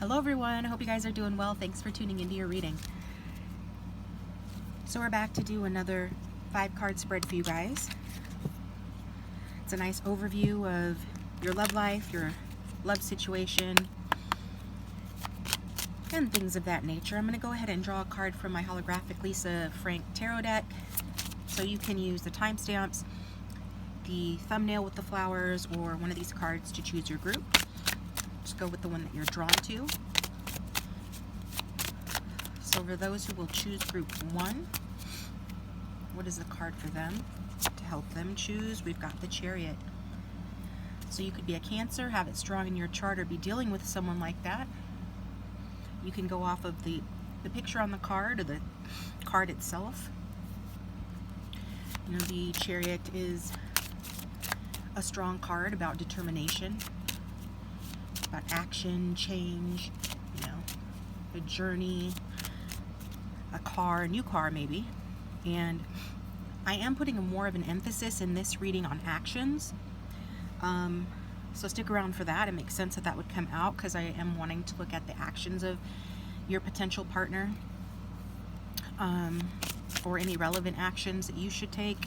Hello everyone, I hope you guys are doing well. Thanks for tuning into your reading. So we're back to do another 5-card spread for you guys. It's a nice overview of your love life, your love situation, and things of that nature. I'm going to go ahead and draw a card from my holographic Lisa Frank tarot deck. So you can use the timestamps, the thumbnail with the flowers, or one of these cards to choose your group. Just go with the one that you're drawn to. So for those who will choose group 1, what is the card for them to help them choose? We've got the Chariot. So you could be a Cancer, have it strong in your chart, or be dealing with someone like that. You can go off of the picture on the card or the card itself. You know, the Chariot is a strong card about determination, about action, change, you know, a journey, a car, a new car maybe. And I am putting more of an emphasis in this reading on actions. So stick around for that. It makes sense that that would come out because I am wanting to look at the actions of your potential partner, or any relevant actions that you should take.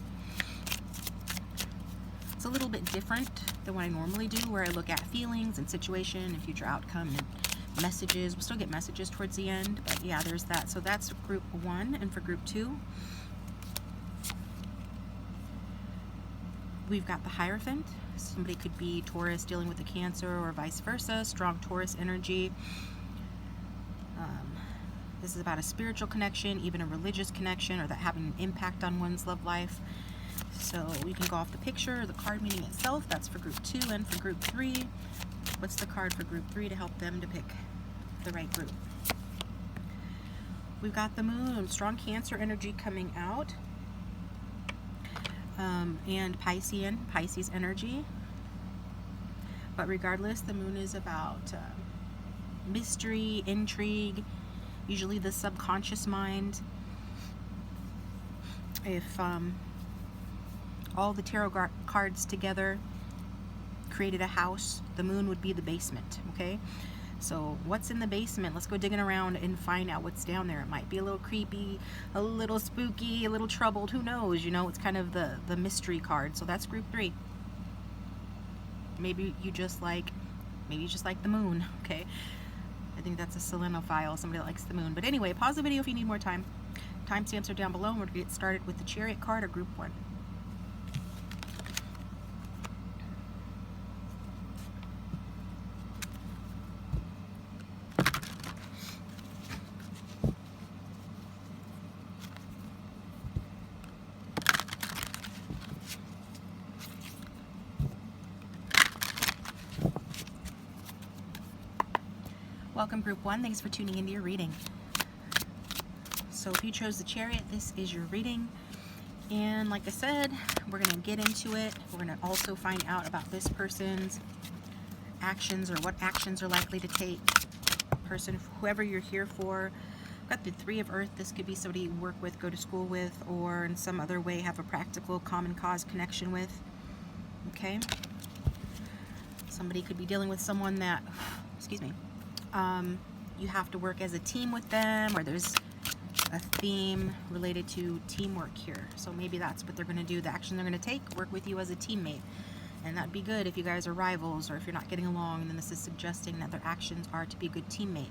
It's a little bit different than what I normally do, where I look at feelings and situation and future outcome and messages. We'll still get messages towards the end, but yeah, there's that. So that's group 1. And for group 2, we've got the Hierophant. Somebody could be Taurus dealing with a Cancer, or vice versa, strong Taurus energy. This is about a spiritual connection, even a religious connection, or that having an impact on one's love life. So we can go off the picture or the card meaning itself. That's for group 2. And for group 3, what's the card for group 3 to help them to pick the right group? We've got the Moon, strong Cancer energy coming out, and Pisces energy. But regardless, the Moon is about mystery, intrigue, usually the subconscious mind. If all the tarot cards together created a house, the Moon would be the basement, okay? So what's in the basement? Let's go digging around and find out what's down there. It might be a little creepy, a little spooky, a little troubled, who knows? You know, it's kind of the mystery card. So that's group 3. Maybe you just like the Moon, okay? I think that's a selenophile, somebody that likes the Moon. But anyway, pause the video if you need more time. Timestamps are down below, and we're going to get started with the Chariot card or group 1. Welcome group 1, thanks for tuning into your reading. So if you chose the Chariot, this is your reading. And like I said, we're going to get into it. We're going to also find out about this person's actions, or what actions are likely to take. Person, whoever you're here for. I've got the 3 of Earth. This could be somebody you work with, go to school with, or in some other way have a practical common cause connection with. Okay? Somebody could be dealing with someone that, excuse me, you have to work as a team with them, or there's a theme related to teamwork here. So maybe that's what they're going to do, the action they're going to take, work with you as a teammate. And that'd be good if you guys are rivals, or if you're not getting along, and then this is suggesting that their actions are to be a good teammate.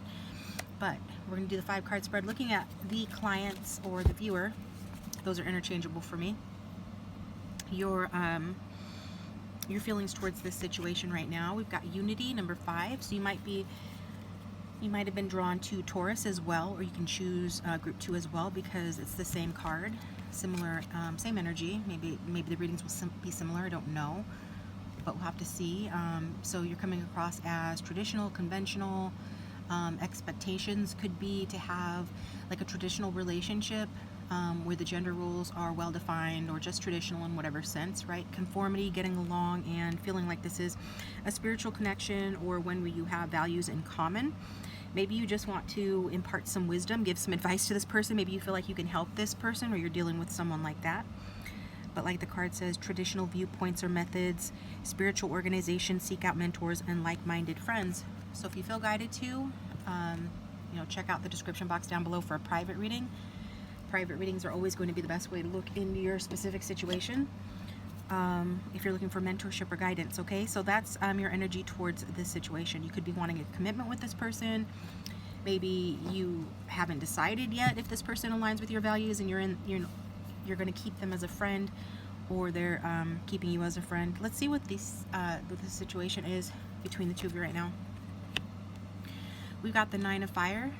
But we're going to do the 5-card spread looking at the clients or the viewer. Those are interchangeable for me. Your feelings towards this situation right now. We've got Unity, number 5. So you might have been drawn to Taurus as well, or you can choose group 2 as well, because it's the same card, similar, same energy. Maybe the readings will be similar, I don't know, but we'll have to see. So you're coming across as traditional, conventional. Expectations could be to have like a traditional relationship, where the gender roles are well defined, or just traditional in whatever sense, right? Conformity, getting along, and feeling like this is a spiritual connection, or one where you have values in common. Maybe you just want to impart some wisdom, give some advice to this person. Maybe you feel like you can help this person, or you're dealing with someone like that. But like the card says, traditional viewpoints or methods, spiritual organizations, seek out mentors and like-minded friends. So if you feel guided to, you know, check out the description box down below for a private reading. Private readings are always going to be the best way to look into your specific situation. If you're looking for mentorship or guidance, okay? So that's your energy towards this situation. You could be wanting a commitment with this person. Maybe you haven't decided yet if this person aligns with your values, and you're going to keep them as a friend, or they're keeping you as a friend. Let's see what this situation is between the two of you right now. We've got the Nine of Fire.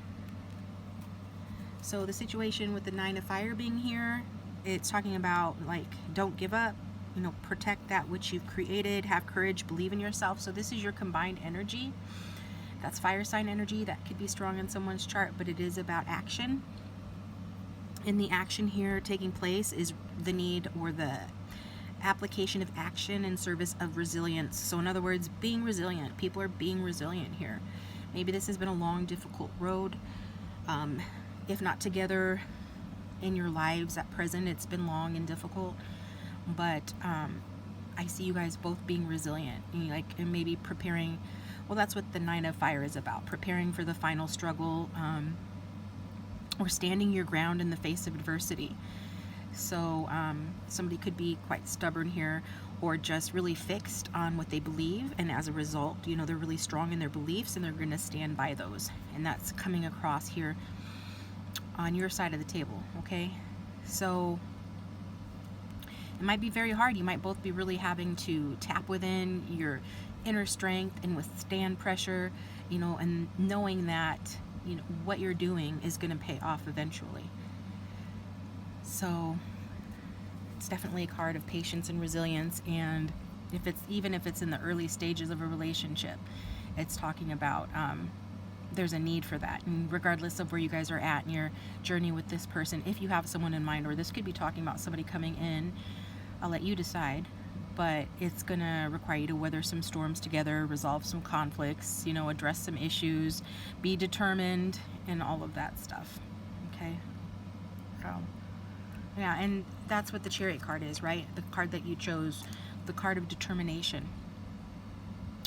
So the situation with the Nine of Fire being here, it's talking about, like, don't give up, you know, protect that which you've created, have courage, believe in yourself. So this is your combined energy. That's fire sign energy. That could be strong in someone's chart, but it is about action. And the action here taking place is the need or the application of action in service of resilience. So in other words, being resilient. People are being resilient here. Maybe this has been a long, difficult road. If not together in your lives at present, it's been long and difficult. But I see you guys both being resilient, and maybe preparing. Well, that's what the Nine of Fire is about, preparing for the final struggle, or standing your ground in the face of adversity. So somebody could be quite stubborn here, or just really fixed on what they believe, and as a result, you know, they're really strong in their beliefs and they're going to stand by those. And that's coming across here on your side of the table, okay? So it might be very hard. You might both be really having to tap within your inner strength and withstand pressure, you know, and knowing that, you know, what you're doing is going to pay off eventually. So it's definitely a card of patience and resilience. And even if it's in the early stages of a relationship, it's talking about there's a need for that. And regardless of where you guys are at in your journey with this person, if you have someone in mind, or this could be talking about somebody coming in, I'll let you decide. But it's gonna require you to weather some storms together, resolve some conflicts, you know, address some issues, be determined, and all of that stuff. Okay? So, yeah, and that's what the Chariot card is, right? The card that you chose, the card of determination.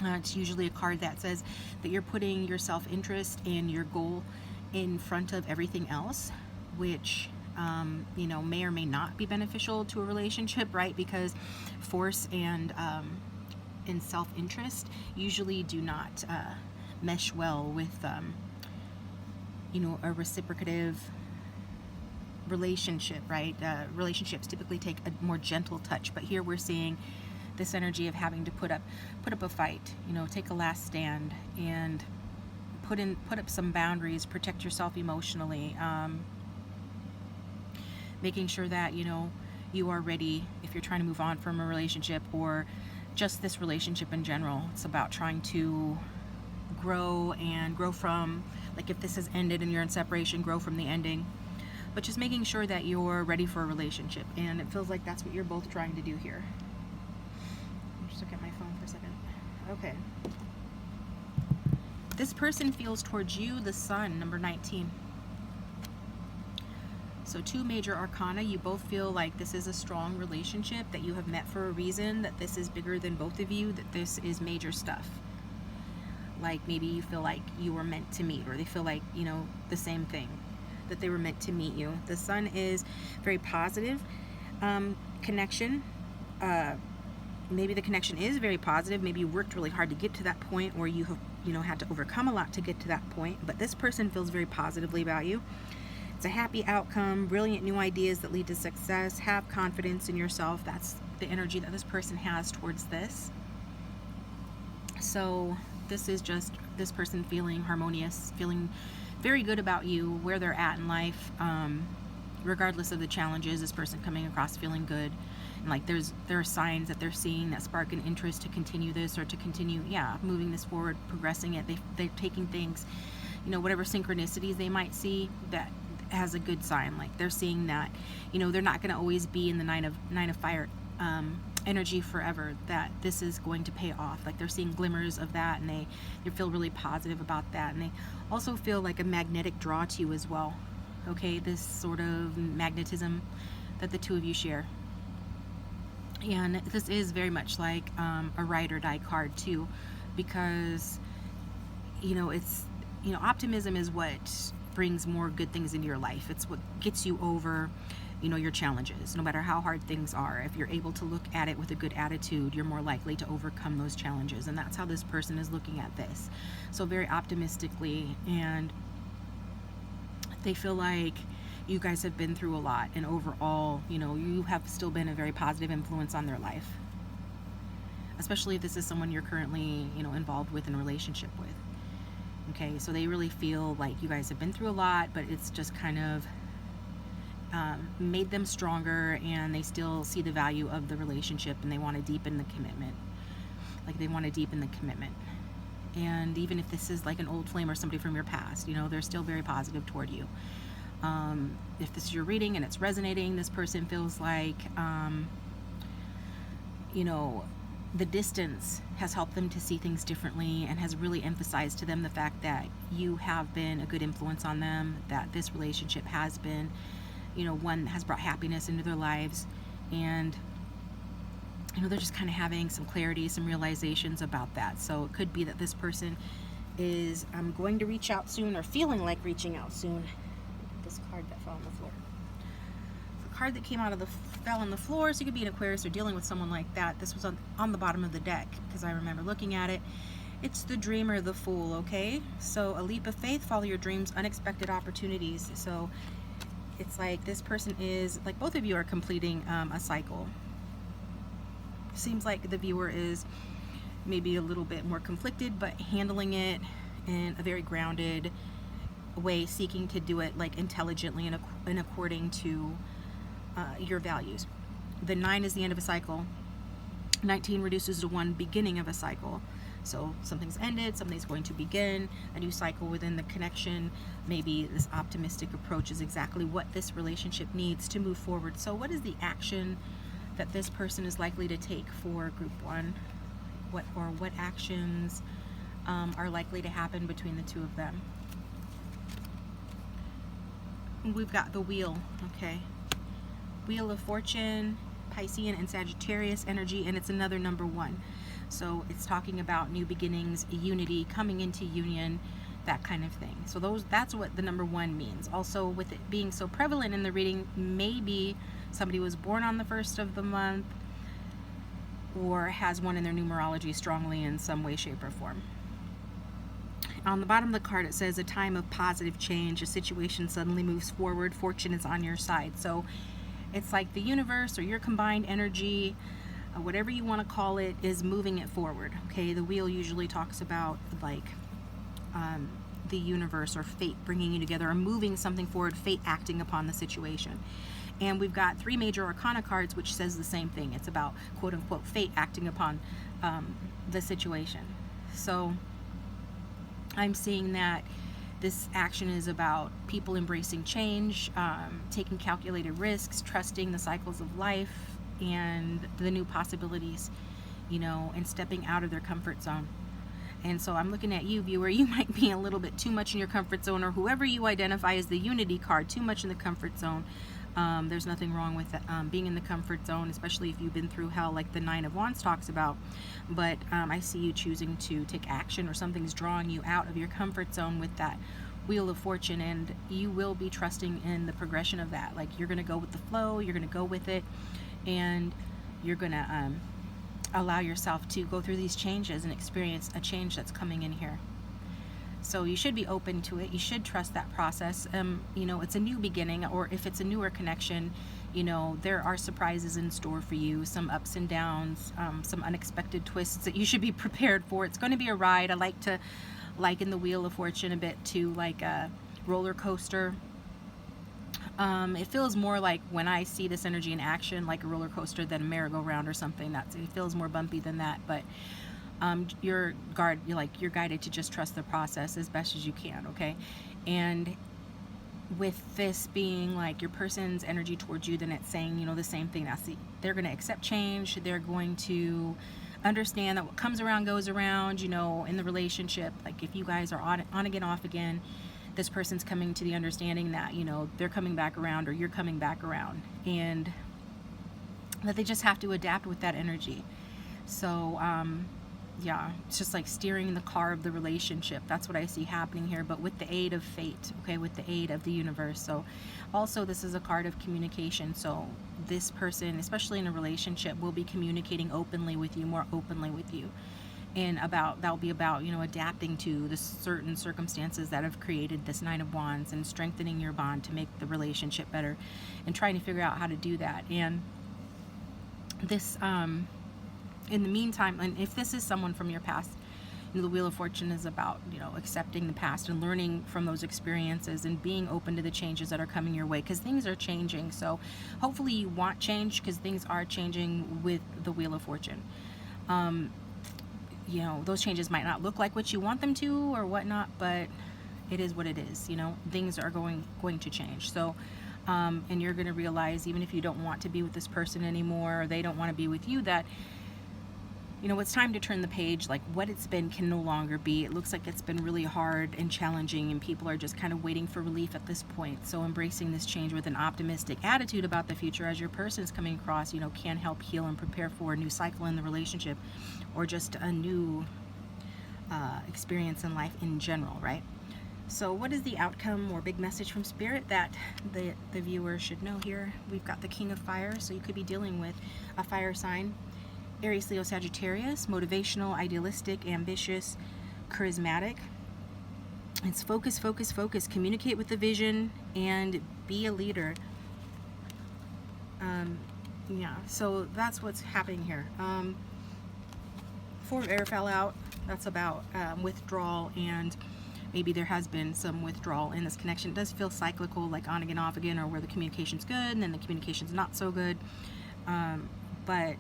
It's usually a card that says that you're putting your self-interest and your goal in front of everything else, which you know, may or may not be beneficial to a relationship, right? Because force and self-interest usually do not mesh well with you know, a reciprocative relationship, right? Relationships typically take a more gentle touch, but here we're seeing this energy of having to put up a fight, you know, take a last stand, and put up some boundaries, protect yourself emotionally, making sure that, you know, you are ready if you're trying to move on from a relationship, or just this relationship in general. It's about trying to grow from, like, if this has ended and you're in separation, grow from the ending, but just making sure that you're ready for a relationship. And it feels like that's what you're both trying to do here. Just look at my phone for a second. Okay. This person feels towards you the Sun, number 19. So 2 major arcana. You both feel like this is a strong relationship, that you have met for a reason, that this is bigger than both of you, that this is major stuff. Like maybe you feel like you were meant to meet, or they feel like, you know, the same thing, that they were meant to meet you. The Sun is very positive connection. Maybe the connection is very positive. Maybe you worked really hard to get to that point, or you have, you know, had to overcome a lot to get to that point. But this person feels very positively about you. It's a happy outcome, brilliant new ideas that lead to success. Have confidence in yourself. That's the energy that this person has towards this. So this is just this person feeling harmonious, feeling very good about you, where they're at in life, regardless of the challenges. This person coming across feeling good, and like there are signs that they're seeing that spark an interest to continue this, or to continue, moving this forward, progressing it. They're taking things, you know, whatever synchronicities they might see, that has a good sign. Like they're seeing that, you know, they're not going to always be in the nine of fire energy forever, that this is going to pay off. Like they're seeing glimmers of that, and they feel really positive about that. And they also feel like a magnetic draw to you as well. Okay, this sort of magnetism that the two of you share. And this is very much like a ride or die card too, because, you know, it's, you know, optimism is what brings more good things into your life. It's what gets you over, you know, your challenges, no matter how hard things are. If you're able to look at it with a good attitude, you're more likely to overcome those challenges. And that's how this person is looking at this. So very optimistically, and they feel like you guys have been through a lot, and overall, you know, you have still been a very positive influence on their life, especially if this is someone you're currently, you know, involved with in a relationship with. Okay, so they really feel like you guys have been through a lot, but it's just kind of made them stronger, and they still see the value of the relationship, and they want to deepen the commitment. Like, they want to deepen the commitment. And even if this is like an old flame or somebody from your past, you know, they're still very positive toward you. If this is your reading and it's resonating, this person feels like, you know, the distance has helped them to see things differently, and has really emphasized to them the fact that you have been a good influence on them, that this relationship has been, you know, one that has brought happiness into their lives. And, you know, they're just kind of having some clarity, some realizations about that. So it could be that this person is going to reach out soon, or feeling like reaching out soon. This card that fell on the floor. The card that came out of fell on the floor, so you could be an Aquarius or dealing with someone like that. This was on the bottom of the deck, because I remember looking at it. It's the dreamer, the fool, okay? So a leap of faith, follow your dreams, unexpected opportunities. So it's like this person is, like, both of you are completing a cycle. Seems like the viewer is maybe a little bit more conflicted, but handling it in a very grounded way, seeking to do it like intelligently and according to your values. The 9 is the end of a cycle. 19 reduces to 1, beginning of a cycle. So something's ended, something's going to begin, a new cycle within the connection. Maybe this optimistic approach is exactly what this relationship needs to move forward. So what is the action that this person is likely to take for group 1? What actions are likely to happen between the two of them? We've got the wheel, okay? Wheel of Fortune, Piscean and Sagittarius energy, and it's another number 1. So it's talking about new beginnings, unity, coming into union, that kind of thing. So that's what the number 1 means. Also, with it being so prevalent in the reading, maybe somebody was born on the 1st of the month, or has 1 in their numerology strongly in some way, shape, or form. On the bottom of the card, it says a time of positive change. A situation suddenly moves forward. Fortune is on your side. So it's like the universe, or your combined energy, whatever you want to call it, is moving it forward. Okay, the wheel usually talks about like the universe or fate bringing you together, or moving something forward, fate acting upon the situation. And we've got 3 major arcana cards, which says the same thing. It's about, quote unquote, fate acting upon the situation. So I'm seeing that this action is about people embracing change, taking calculated risks, trusting the cycles of life and the new possibilities, you know, and stepping out of their comfort zone. And so I'm looking at you, viewer. You might be a little bit too much in your comfort zone, or whoever you identify as the unity card, too much in the comfort zone. There's nothing wrong with being in the comfort zone, especially if you've been through hell, like the 9 of Wands talks about. But I see you choosing to take action, or something's drawing you out of your comfort zone with that Wheel of Fortune, and you will be trusting in the progression of that. Like, you're going to go with the flow, you're going to go with it, and you're going to allow yourself to go through these changes and experience a change that's coming in here. So you should be open to it. You should trust that process. You know, it's a new beginning, or if it's a newer connection, you know, there are surprises in store for you, some ups and downs, some unexpected twists that you should be prepared for. It's going to be a ride. I like to liken the Wheel of Fortune a bit to like a roller coaster. It feels more like, when I see this energy in action, like a roller coaster than a merry-go-round or something. It feels more bumpy than that, but you're guided to just trust the process as best as you can, okay? And with this being like your person's energy towards you, then it's saying, you know, the same thing. They're going to accept change. They're going to understand that what comes around goes around, you know, in the relationship. Like, if you guys are on again, off again, this person's coming to the understanding that, you know, they're coming back around, or you're coming back around, and that they just have to adapt with that energy. So yeah, it's just like steering the car of the relationship. That's what I see happening here, but with the aid of fate, okay, with the aid of the universe. So also this is a card of communication. So this person, especially in a relationship, will be communicating openly with you, more openly with you. And that'll be about, you know, adapting to the certain circumstances that have created this Nine of Wands and strengthening your bond to make the relationship better and trying to figure out how to do that. And this, in the meantime, and if this is someone from your past, you know, the Wheel of Fortune is about, you know, accepting the past and learning from those experiences and being open to the changes that are coming your way, because things are changing. So hopefully you want change, because things are changing with the Wheel of Fortune. You know, those changes might not look like what you want them to or whatnot, but it is what it is. You know, things are going to change. So and you're going to realize, even if you don't want to be with this person anymore, or they don't want to be with you, that, you know, it's time to turn the page. Like, what it's been can no longer be. It looks like it's been really hard and challenging, and people are just kind of waiting for relief at this point. So embracing this change with an optimistic attitude about the future as your person is coming across, you know, can help heal and prepare for a new cycle in the relationship, or just a new experience in life in general, right? So what is the outcome or big message from Spirit that the viewer should know here? We've got the King of Fire, so you could be dealing with a fire sign. Aries, Leo, Sagittarius, motivational, idealistic, ambitious, charismatic. It's focus, focus, focus. Communicate with the vision and be a leader. Yeah, so that's what's happening here. Four of Air fell out. That's about withdrawal, and maybe there has been some withdrawal in this connection. It does feel cyclical, like on again, off again, or where the communication's good and then the communication's not so good. But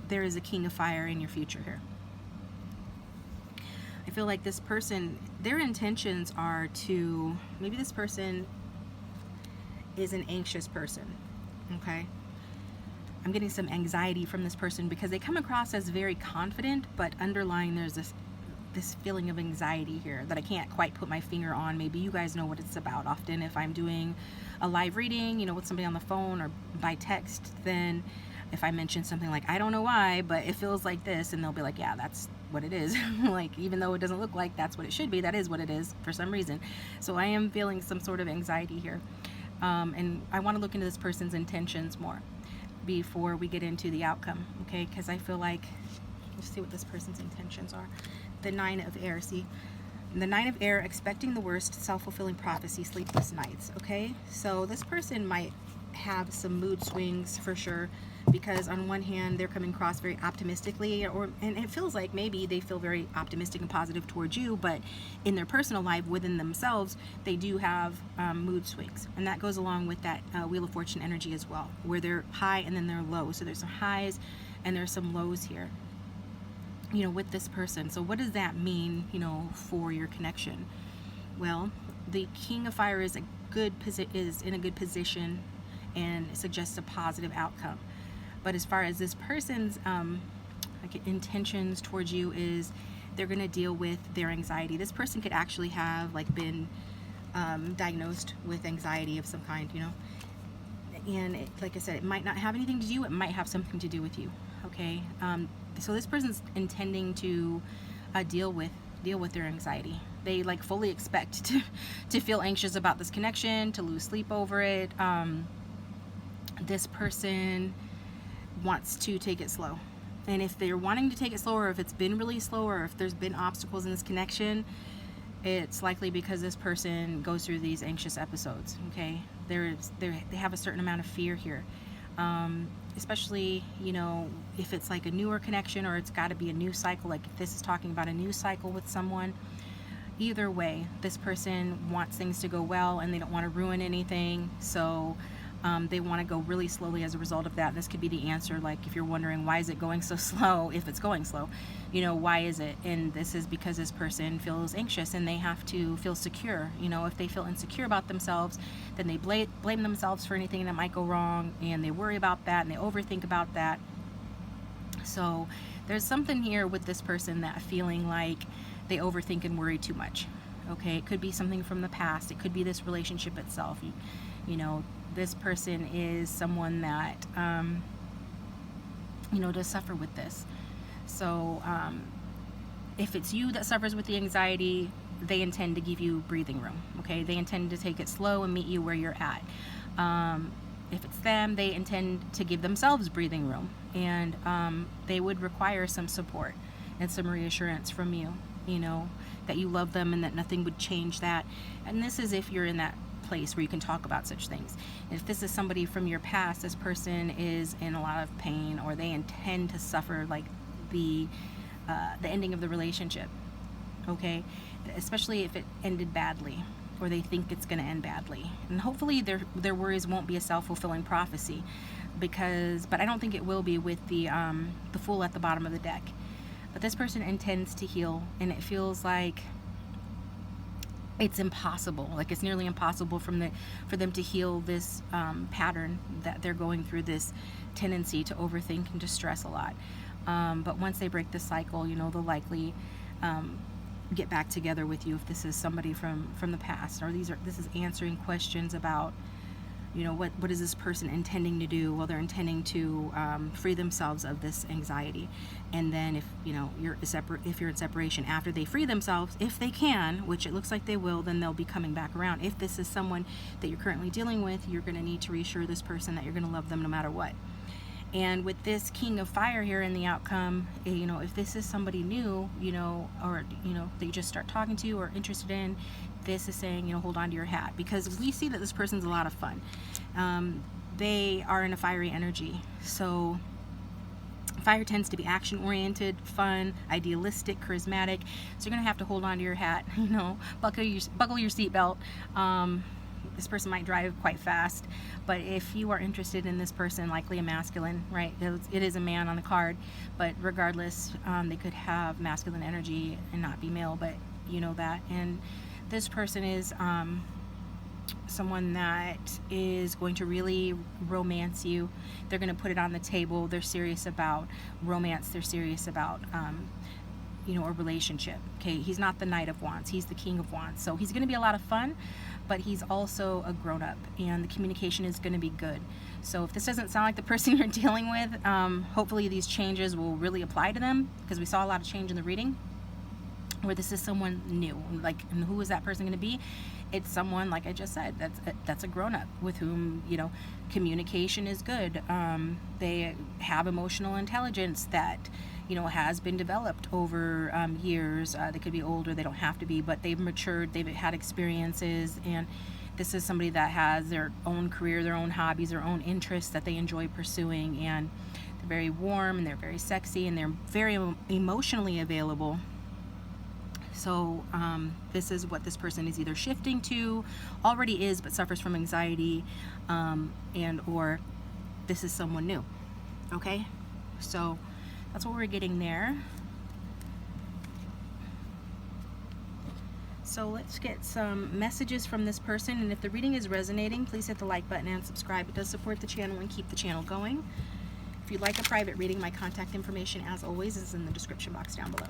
there is a King of Fire in your future here. I feel like this person, their intentions are to, maybe this person is an anxious person, okay? I'm getting some anxiety from this person because they come across as very confident, but underlying there's this feeling of anxiety here that I can't quite put my finger on. Maybe you guys know what it's about. Often if I'm doing a live reading, you know, with somebody on the phone or by text, then if I mention something like, I don't know why, but it feels like this, and they'll be like, yeah, that's what it is. Like, even though it doesn't look like that's what it should be, that is what it is for some reason. So I am feeling some sort of anxiety here. And I want to look into this person's intentions more before we get into the outcome, okay? Because I feel like, let's see what this person's intentions are. The Nine of Air, see? The Nine of Air, expecting the worst, self-fulfilling prophecy, sleepless nights, okay? So this person might have some mood swings for sure, because on one hand they're coming across very optimistically, and it feels like maybe they feel very optimistic and positive towards you, but in their personal life within themselves they do have mood swings, and that goes along with that Wheel of Fortune energy as well, where they're high and then they're low. So there's some highs and there's some lows here, you know, with this person. So what does that mean, you know, for your connection? Well, the King of Fire is in a good position and suggests a positive outcome. But as far as this person's like intentions towards you is, they're going to deal with their anxiety. This person could actually have like been diagnosed with anxiety of some kind, you know. And it, like I said, it might not have anything to do. It might have something to do with you. Okay. So this person's intending to deal with their anxiety. They like fully expect to feel anxious about this connection, to lose sleep over it. This person wants to take it slow, and if they're wanting to take it slower, or if it's been really slow, or if there's been obstacles in this connection, it's likely because this person goes through these anxious episodes. Okay, they have a certain amount of fear here, especially, you know, if it's like a newer connection, or it's got to be a new cycle. Like if this is talking about a new cycle with someone, either way, this person wants things to go well and they don't want to ruin anything. So they want to go really slowly as a result of that. This could be the answer. Like if you're wondering why is it going so slow, if it's going slow, you know, why is it? And this is because this person feels anxious and they have to feel secure. You know, if they feel insecure about themselves, then they blame themselves for anything that might go wrong, and they worry about that and they overthink about that. So there's something here with this person, that feeling like they overthink and worry too much. Okay, it could be something from the past. It could be this relationship itself. You know, this person is someone that, you know, does suffer with this. So if it's you that suffers with the anxiety, they intend to give you breathing room, okay? They intend to take it slow and meet you where you're at. If it's them, they intend to give themselves breathing room, and they would require some support and some reassurance from you, you know, that you love them and that nothing would change that. And this is if you're in that place where you can talk about such things. If this is somebody from your past, this person is in a lot of pain, or they intend to suffer like the ending of the relationship, okay? Especially if it ended badly, or they think it's going to end badly. And hopefully their worries won't be a self-fulfilling prophecy, but I don't think it will be with the Fool at the bottom of the deck. But this person intends to heal, and it feels like it's impossible, like it's nearly impossible for them to heal this pattern that they're going through, this tendency to overthink and to stress a lot. But once they break the cycle, you know, they'll likely get back together with you if this is somebody from the past, or this is answering questions about, you know, what is this person intending to do? Well, they're intending to free themselves of this anxiety. And then if, you know, if you're in separation after they free themselves, if they can, which it looks like they will, then they'll be coming back around. If this is someone that you're currently dealing with, you're going to need to reassure this person that you're going to love them no matter what. And with this King of Fire here in the outcome, you know, if this is somebody new, you know, or, you know, that you just start talking to or interested in, this is saying, you know, hold on to your hat, because we see that this person's a lot of fun. They are in a fiery energy. So fire tends to be action-oriented, fun, idealistic, charismatic. So you're going to have to hold on to your hat, you know, buckle your seatbelt. This person might drive quite fast, but if you are interested in this person, likely a masculine, right? It is a man on the card, but regardless, they could have masculine energy and not be male, but you know that. And this person is someone that is going to really romance you. They're going to put it on the table. They're serious about romance. They're serious about you know, a relationship. Okay, he's not the Knight of Wands, he's the King of Wands. So he's going to be a lot of fun, but he's also a grown-up, and the communication is going to be good. So if this doesn't sound like the person you're dealing with, hopefully these changes will really apply to them, because we saw a lot of change in the reading where this is someone new. Like, and who is that person going to be? It's someone, like I just said, that's a grown-up with whom, you know, communication is good. They have emotional intelligence that, you know, has been developed over years. They could be older, they don't have to be, but they've matured, they've had experiences, and this is somebody that has their own career, their own hobbies, their own interests that they enjoy pursuing, and they're very warm, and they're very sexy, and they're very emotionally available. So this is what this person is either shifting to, already is, but suffers from anxiety, and or this is someone new. Okay, so that's what we're getting there. So let's get some messages from this person, and if the reading is resonating, please hit the like button and subscribe. It does support the channel and keep the channel going. If you'd like a private reading, my contact information, as always, is in the description box down below.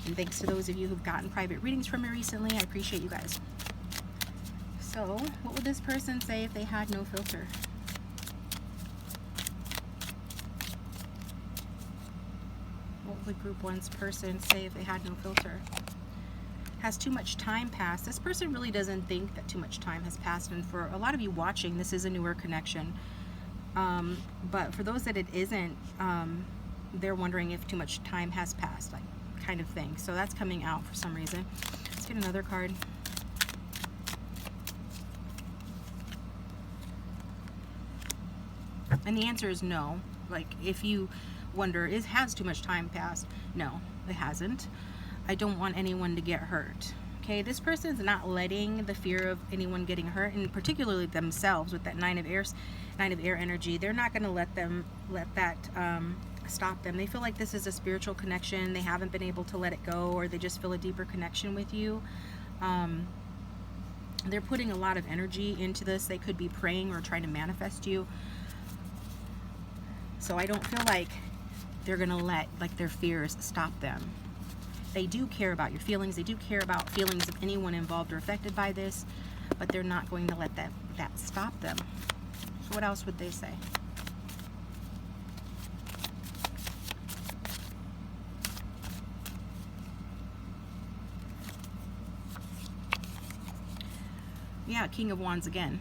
And thanks to those of you who've gotten private readings from me recently. I appreciate you guys. So, what would this person say if they had no filter? What would Group 1's person say if they had no filter? Has too much time passed? This person really doesn't think that too much time has passed, and for a lot of you watching, this is a newer connection. But for those that it isn't, they're wondering if too much time has passed, like, kind of thing. So that's coming out for some reason. Let's get another card. And the answer is no. Like, if you wonder, has too much time passed? No, it hasn't. I don't want anyone to get hurt. Okay, this person is not letting the fear of anyone getting hurt, and particularly themselves, with that Nine of Air energy, they're not going to let that stop them. They feel like this is a spiritual connection. They haven't been able to let it go, or they just feel a deeper connection with you. They're putting a lot of energy into this. They could be praying or trying to manifest you. So I don't feel like they're gonna let their fears stop them. They do care about your feelings. They do care about feelings of anyone involved or affected by this, but they're not going to let that stop them. So what else would they say? Yeah, King of Wands again.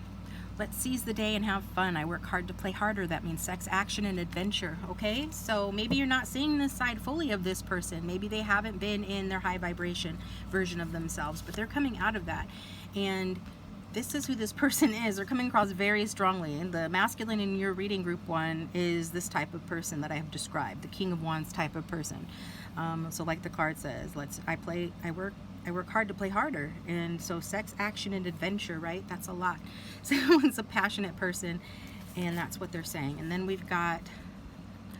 Let's seize the day and have fun. I work hard to play harder. That means sex, action, and adventure. Okay, so maybe you're not seeing this side fully of this person. Maybe they haven't been in their high vibration version of themselves, but they're coming out of that. And this is who this person is. They're coming across very strongly. And the masculine in your reading, group 1, is this type of person that I have described, the King of Wands type of person. So like the card says, I work hard to play harder. And so sex, action, and adventure, right? That's a lot. So it's a passionate person, and that's what they're saying. And then we've got,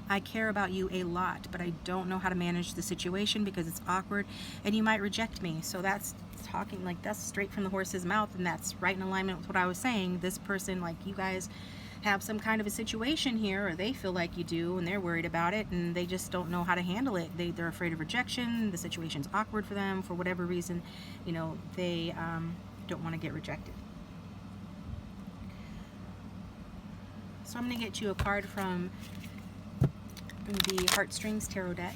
I care about you a lot, but I don't know how to manage the situation because it's awkward and you might reject me. So that's talking, like, that's straight from the horse's mouth, and that's right in alignment with what I was saying. This person, like, you guys have some kind of a situation here, or they feel like you do, and they're worried about it, and they just don't know how to handle it. They're afraid of rejection. The situation's awkward for them for whatever reason. You know, they don't want to get rejected. So I'm going to get you a card from the Heartstrings Tarot deck.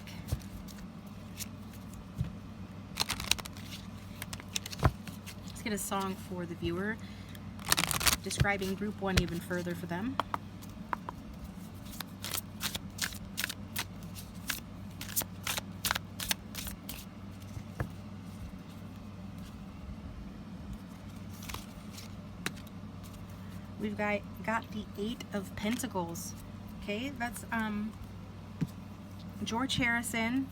Let's get a song for the viewer, describing group 1 even further for them. We've got the 8 of Pentacles. Okay, that's George Harrison.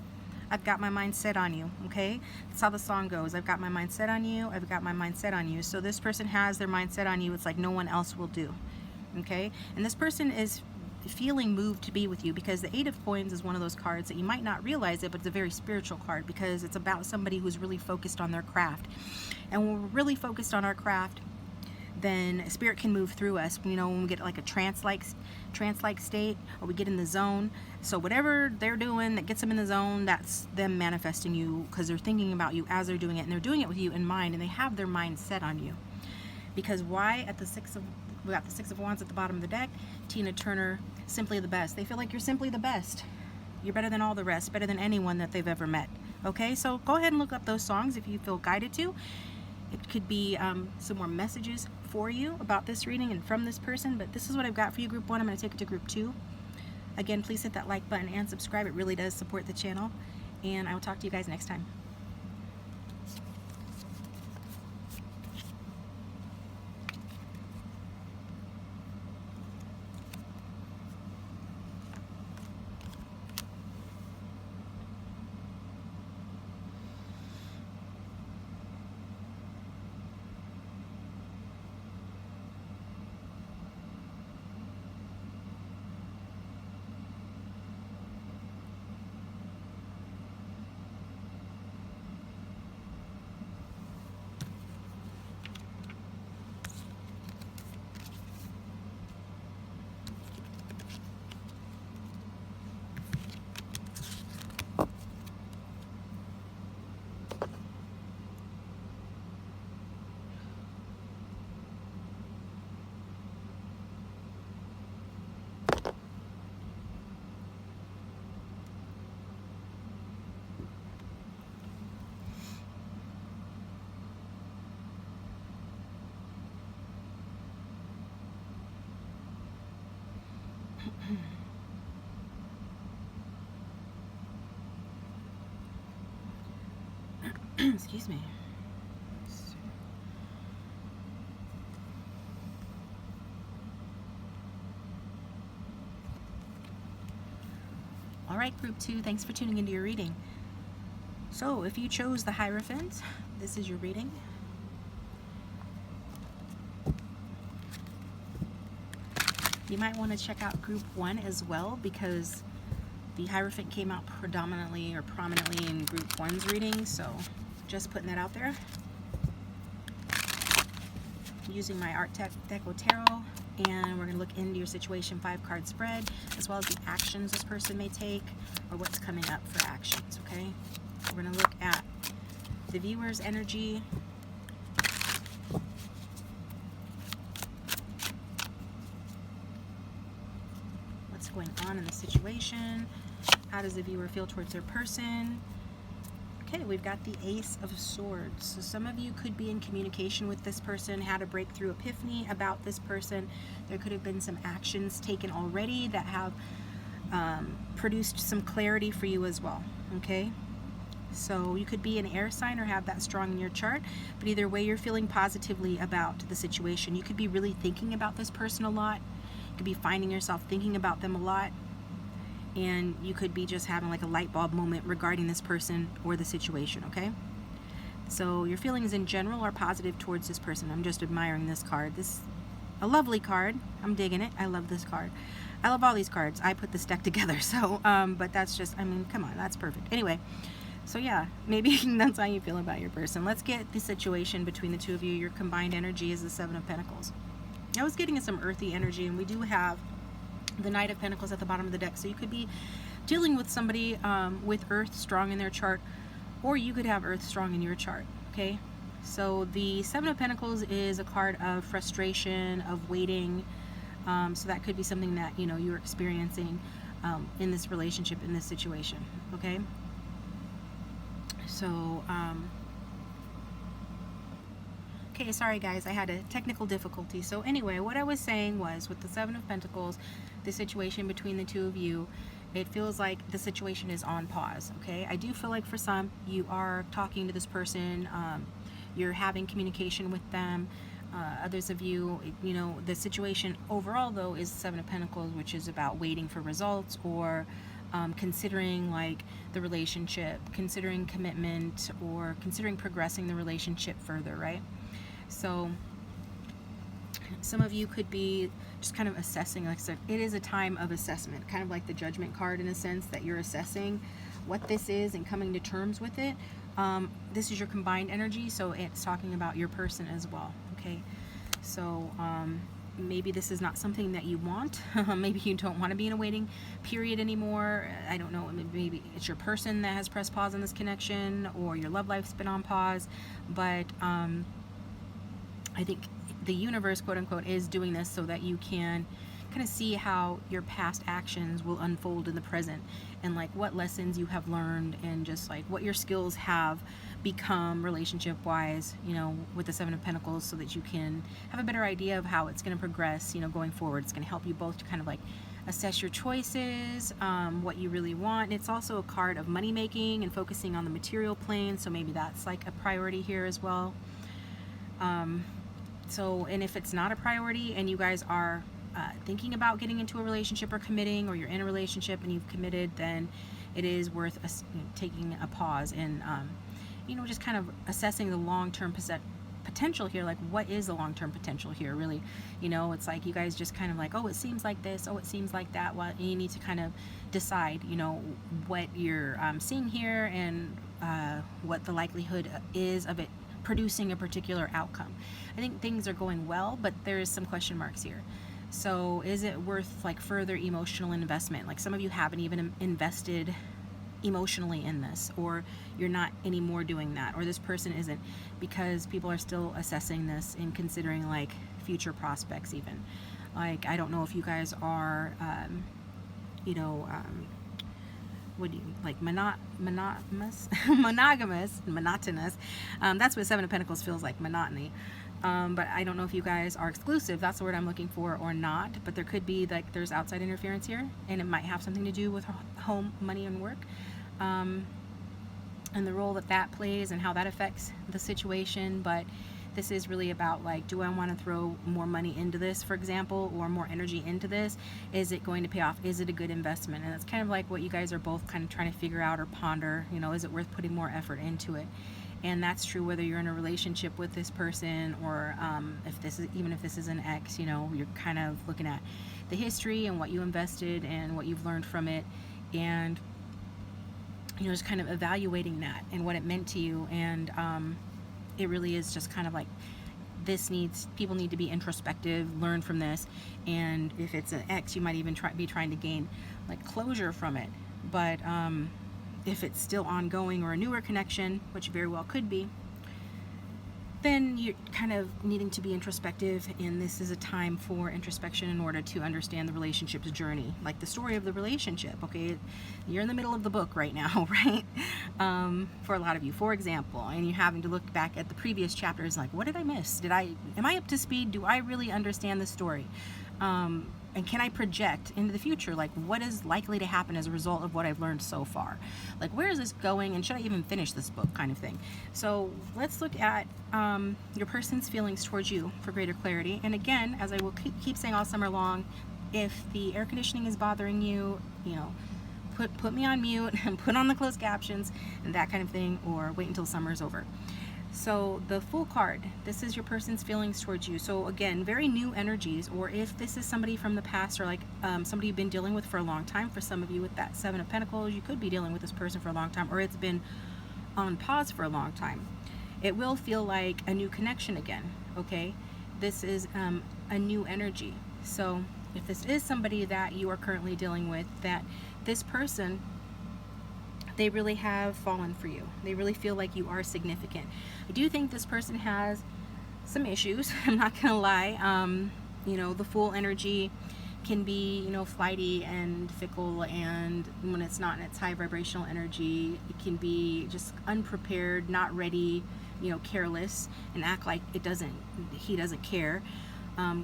I've got my mind set on you. Okay, that's how the song goes. I've got my mind set on you. I've got my mind set on you. So this person has their mind set on you. It's like no one else will do. Okay, and this person is feeling moved to be with you, because the 8 of Coins is one of those cards that you might not realize it, but it's a very spiritual card, because it's about somebody who's really focused on their craft. And when we're really focused on our craft, then spirit can move through us. You know, when we get like a trance-like state, or we get in the zone. So whatever they're doing that gets them in the zone, that's them manifesting you, because they're thinking about you as they're doing it, and they're doing it with you in mind, and they have their mind set on you. Because why? We got the 6 of Wands at the bottom of the deck. Tina Turner, Simply the Best. They feel like you're simply the best. You're better than all the rest, better than anyone that they've ever met. Okay, so go ahead and look up those songs if you feel guided to. It could be some more messages for you about this reading and from this person, but this is what I've got for you, group 1. I'm going to take it to group 2. Again, please hit that like button and subscribe. It really does support the channel, and I will talk to you guys next time. Excuse me. All right, group 2, thanks for tuning into your reading. So if you chose the Hierophant, this is your reading. You might want to check out group 1 as well, because the Hierophant came out predominantly or prominently in group 1's reading, so just putting that out there. Using my Art Deco Tarot, and we're going to look into your situation 5-card spread, as well as the actions this person may take, or what's coming up for actions, okay? We're going to look at the viewer's energy, what's going on in the situation, how does the viewer feel towards their person, Okay, we've got the Ace of Swords. So some of you could be in communication with this person, had a breakthrough epiphany about this person. There could have been some actions taken already that have produced some clarity for you as well, okay? So you could be an air sign or have that strong in your chart, but either way you're feeling positively about the situation. You could be really thinking about this person a lot. You could be finding yourself thinking about them a lot. And you could be just having like a light bulb moment regarding this person or the situation, okay? So your feelings in general are positive towards this person. I'm just admiring this card. This is a lovely card. I'm digging it. I love this card. I love all these cards. I put this deck together, so, but that's just, I mean, come on, that's perfect. Anyway, so yeah, maybe that's how you feel about your person. Let's get the situation between the two of you. Your combined energy is the Seven of Pentacles. I was getting some earthy energy, and we do have the Knight of Pentacles at the bottom of the deck. So you could be dealing with somebody with Earth strong in their chart, or you could have Earth strong in your chart, okay? So the Seven of Pentacles is a card of frustration, of waiting. So that could be something that, you know, you're experiencing in this relationship, in this situation, okay? So, okay, sorry guys, I had a technical difficulty. So anyway, what I was saying was with the Seven of Pentacles, the situation between the two of you, it feels like the situation is on pause, okay? I do feel like for some, you are talking to this person, you're having communication with them. Others of you, you know, the situation overall though is Seven of Pentacles, which is about waiting for results or considering like the relationship, considering commitment, or considering progressing the relationship further, right? So some of you could be just kind of assessing, like I said, it is a time of assessment, kind of like the Judgment card in a sense, that you're assessing what this is and coming to terms with it. This is your combined energy, so it's talking about your person as well, okay? So maybe this is not something that you want. Maybe you don't want to be in a waiting period anymore. I don't know, maybe it's your person that has pressed pause on this connection, or your love life's been on pause, but I think the universe, quote unquote, is doing this so that you can kind of see how your past actions will unfold in the present, and like what lessons you have learned, and just like what your skills have become relationship wise, you know, with the Seven of Pentacles, so that you can have a better idea of how it's going to progress, you know, going forward. It's going to help you both to kind of like assess your choices, what you really want. And it's also a card of money making and focusing on the material plane, so maybe that's like a priority here as well. So, and if it's not a priority and you guys are thinking about getting into a relationship or committing, or you're in a relationship and you've committed, then it is worth taking a pause and, you know, just kind of assessing the long-term potential here. Like, what is the long-term potential here, really? You know, it's like you guys just kind of like, oh, it seems like this, oh, it seems like that. Well, you need to kind of decide, you know, what you're seeing here, and what the likelihood is of it producing a particular outcome. I think things are going well, but there is some question marks here. So is it worth like further emotional investment? Like some of you haven't even invested emotionally in this, or you're not anymore doing that, or this person isn't, because people are still assessing this and considering like future prospects even. Like, I don't know if you guys are, you know, what do you like, monogamous, monotonous. That's what Seven of Pentacles feels like, monotony. But I don't know if you guys are exclusive, that's the word I'm looking for, or not. But there could be like there's outside interference here, and it might have something to do with home, money, and work, and the role that that plays and how that affects the situation. But this is really about like, do I want to throw more money into this, for example, or more energy into this? Is it going to pay off? Is it a good investment? And it's kind of like what you guys are both kind of trying to figure out or ponder, you know, is it worth putting more effort into it? And that's true whether you're in a relationship with this person, or if this is, even if this is an ex, you know, you're kind of looking at the history and what you invested and what you've learned from it, and you know, just kind of evaluating that and what it meant to you. And it really is just kind of like, people need to be introspective, learn from this, and if it's an ex, you might even be trying to gain like closure from it. But if it's still ongoing, or a newer connection, which very well could be, then you're kind of needing to be introspective, and this is a time for introspection in order to understand the relationship's journey, like the story of the relationship. Okay, you're in the middle of the book right now, right? For a lot of you, for example, and you're having to look back at the previous chapters, like, what did I miss? Am I up to speed? Do I really understand the story? And can I project into the future, like what is likely to happen as a result of what I've learned so far? Like, where is this going, and should I even finish this book, kind of thing. So let's look at your person's feelings towards you for greater clarity. And again, as I will keep saying all summer long, if the air conditioning is bothering you, you know, put me on mute and put on the closed captions and that kind of thing, or wait until summer is over. So the Fool card, this is your person's feelings towards you. So again, very new energies, or if this is somebody from the past, or like somebody you've been dealing with for a long time. For some of you with that Seven of Pentacles, you could be dealing with this person for a long time, or it's been on pause for a long time. It will feel like a new connection again, okay? This is a new energy. So if this is somebody that you are currently dealing with, that this person, they really have fallen for you. They really feel like you are significant. I do think this person has some issues. I'm not gonna lie. You know, the Fool energy can be, you know, flighty and fickle, and when it's not in its high vibrational energy, it can be just unprepared, not ready, you know, careless, and act like he doesn't care.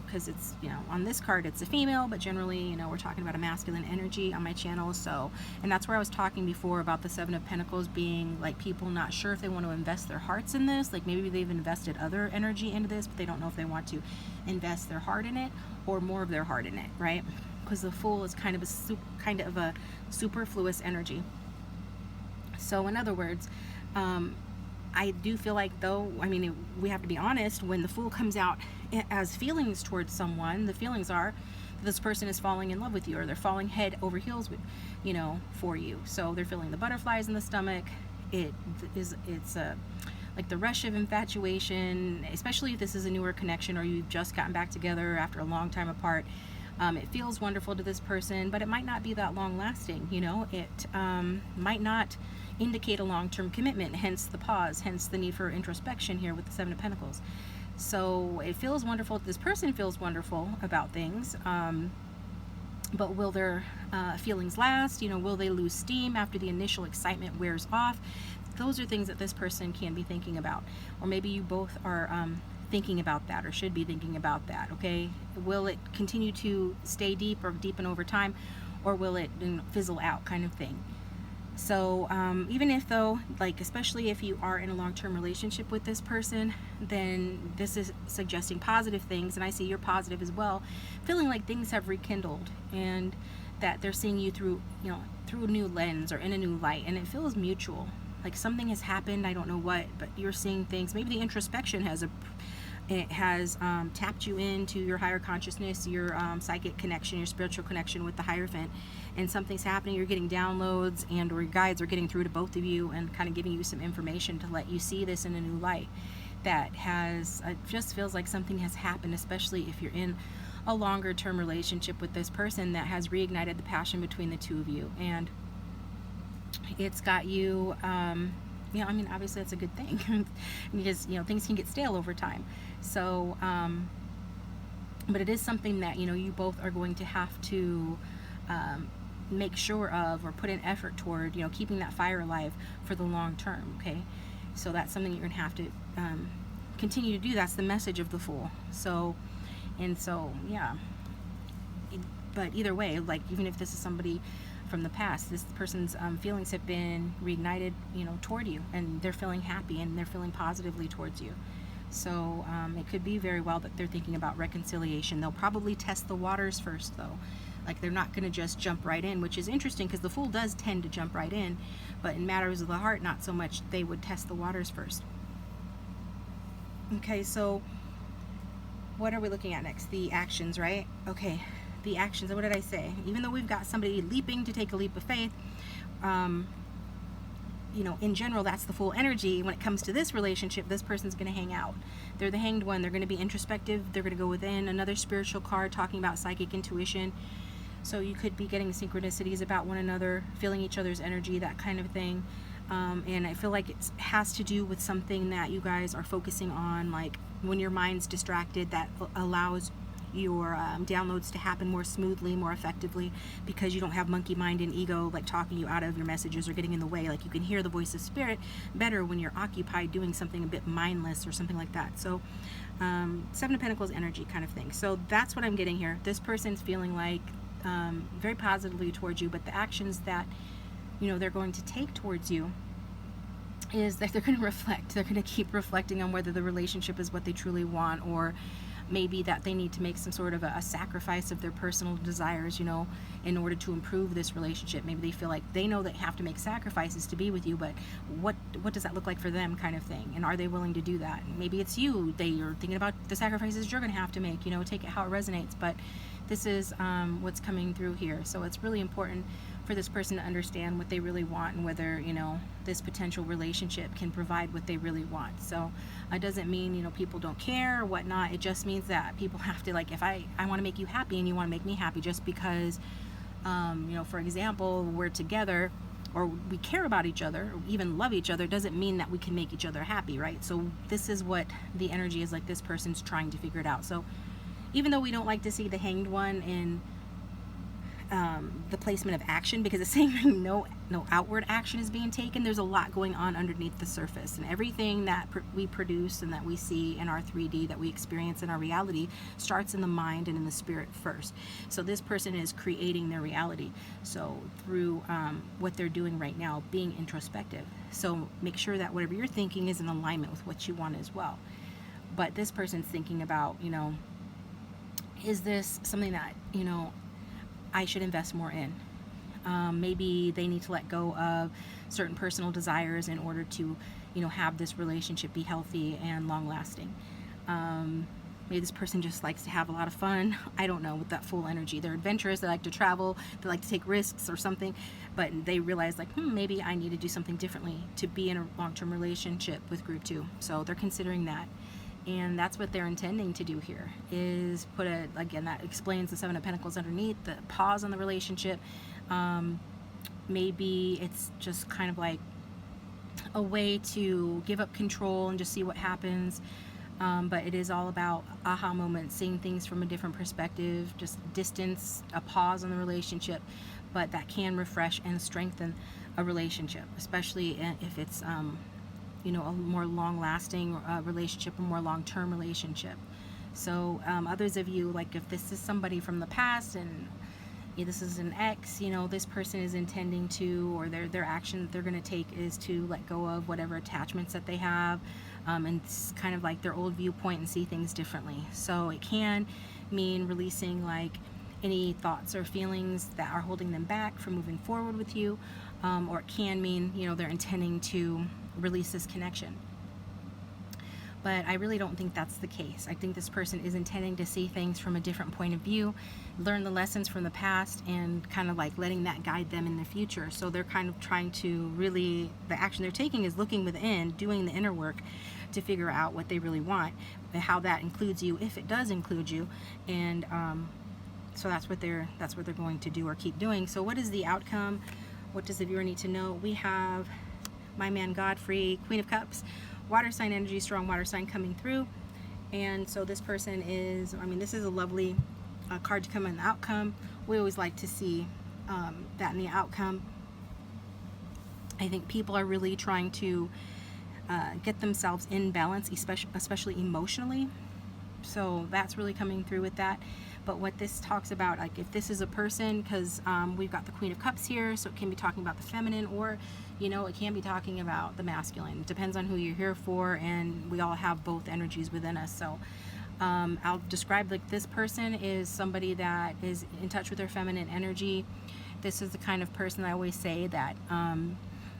Because it's, you know, on this card it's a female, but generally, you know, we're talking about a masculine energy on my channel. So, and that's where I was talking before about the Seven of Pentacles being like people not sure if they want to invest their hearts in this. Like maybe they've invested other energy into this, but they don't know if they want to invest their heart in it, or more of their heart in it, right? Because the Fool is kind of a superfluous energy. So in other words, I do feel like, though, I mean, we have to be honest, when the Fool comes out as feelings towards someone, the feelings are this person is falling in love with you, or they're falling head over heels with, you know, for you. So they're feeling the butterflies in the stomach. It's like the rush of infatuation, especially if this is a newer connection, or you've just gotten back together after a long time apart. It feels wonderful to this person, but it might not be that long lasting, you know. It might not indicate a long-term commitment, hence the pause, hence the need for introspection here with the Seven of Pentacles. So it feels wonderful, this person feels wonderful about things, but will their feelings last? You know, will they lose steam after the initial excitement wears off? Those are things that this person can be thinking about, or maybe you both are thinking about that, or should be thinking about that. Okay, will it continue to stay deep or deepen over time, or will it fizzle out, kind of thing? So even if, though, like especially if you are in a long-term relationship with this person, then this is suggesting positive things, and I see you're positive as well, feeling like things have rekindled, and that they're seeing you through, you know, through a new lens or in a new light, and it feels mutual. Like something has happened, I don't know what, but you're seeing things. Maybe the introspection has tapped you into your higher consciousness, your psychic connection, your spiritual connection with the Hierophant, and something's happening. You're getting downloads, and or your guides are getting through to both of you and kind of giving you some information to let you see this in a new light. That has, it just feels like something has happened, especially if you're in a longer term relationship with this person, that has reignited the passion between the two of you, and it's got you, you know, I mean, obviously that's a good thing because, you know, things can get stale over time. So, but it is something that, you know, you both are going to have to make sure of, or put an effort toward, you know, keeping that fire alive for the long term, okay? So that's something you're going to have to continue to do. That's the message of the Fool. So, and so, yeah. But either way, like, even if this is somebody from the past, this person's feelings have been reignited, you know, toward you, and they're feeling happy, and they're feeling positively towards you. So it could be very well that they're thinking about reconciliation. They'll probably test the waters first, though. Like, they're not going to just jump right in, which is interesting because the Fool does tend to jump right in, but in matters of the heart, not so much. They would test the waters first. Okay, so what are we looking at next? The actions, right? Okay. The actions. What did I say? Even though we've got somebody leaping to take a leap of faith, you know, in general, that's the Fool energy. When it comes to this relationship, this person's going to hang out. They're the Hanged One. They're going to be introspective. They're going to go within. Another spiritual card talking about psychic intuition. So you could be getting synchronicities about one another, feeling each other's energy, that kind of thing. And I feel like it has to do with something that you guys are focusing on, like when your mind's distracted, that allows your downloads to happen more smoothly, more effectively, because you don't have monkey mind and ego like talking you out of your messages or getting in the way. Like you can hear the voice of spirit better when you're occupied doing something a bit mindless or something like that. So Seven of Pentacles energy kind of thing. So that's what I'm getting here. This person's feeling like very positively towards you, but the actions that they're going to take towards you is that they're going to reflect. They're going to keep reflecting on whether the relationship is what they truly want, or maybe that they need to make some sort of a sacrifice of their personal desires, in order to improve this relationship. Maybe they feel like they know they have to make sacrifices to be with you, but what does that look like for them, kind of thing? And are they willing to do that? Maybe it's you. They are thinking about the sacrifices you're going to have to make, take it how it resonates. But this is what's coming through here. So it's really important for this person to understand what they really want, and whether this potential relationship can provide what they really want. So it doesn't mean people don't care or whatnot. It just means that people have to, like, if I want to make you happy and you want to make me happy, just because for example, we're together or we care about each other or even love each other, doesn't mean that we can make each other happy, right? So this is what the energy is like. This person's trying to figure it out. So even though we don't like to see the Hanged One in the placement of action, because it's saying no outward action is being taken, there's a lot going on underneath the surface, and everything that we produce and that we see in our 3D, that we experience in our reality, starts in the mind and in the spirit first. So this person is creating their reality, so through what they're doing right now, being introspective. So make sure that whatever you're thinking is in alignment with what you want as well. But this person's thinking about, is this something that I should invest more in? Maybe they need to let go of certain personal desires in order to, have this relationship be healthy and long-lasting. Maybe this person just likes to have a lot of fun. I don't know, with that full energy. They're adventurous. They like to travel. They like to take risks or something. But they realize, like, maybe I need to do something differently to be in a long-term relationship with group 2. So they're considering that. And that's what they're intending to do here, is put again, that explains the Seven of Pentacles underneath, the pause on the relationship. Maybe it's just kind of like a way to give up control and just see what happens. But it is all about aha moments, seeing things from a different perspective, just distance, a pause on the relationship. But that can refresh and strengthen a relationship, especially if it's a more long-lasting relationship, a more long-term relationship. So others of you, like if this is somebody from the past and this is an ex, this person is intending to, or their action that they're going to take is to let go of whatever attachments that they have, and it's kind of like their old viewpoint and see things differently. So it can mean releasing like any thoughts or feelings that are holding them back from moving forward with you, or it can mean they're intending to release this connection. But I really don't think that's the case. I think this person is intending to see things from a different point of view, learn the lessons from the past, and kind of like letting that guide them in the future. So they're kind of trying to really, the action they're taking is looking within, doing the inner work to figure out what they really want, and how that includes you, if it does include you. And so that's what they're going to do or keep doing. So what is the outcome? What does the viewer need to know? We have my man Godfrey, Queen of Cups, water sign energy, strong water sign coming through. And so this person is, this is a lovely card to come in the outcome. We always like to see that in the outcome. I think people are really trying to get themselves in balance, especially emotionally. So that's really coming through with that. But what this talks about, like if this is a person, because we've got the Queen of Cups here, so it can be talking about the feminine, or it can be talking about the masculine. It depends on who you're here for, and we all have both energies within us. So I'll describe, like, this person is somebody that is in touch with their feminine energy. This is the kind of person I always say that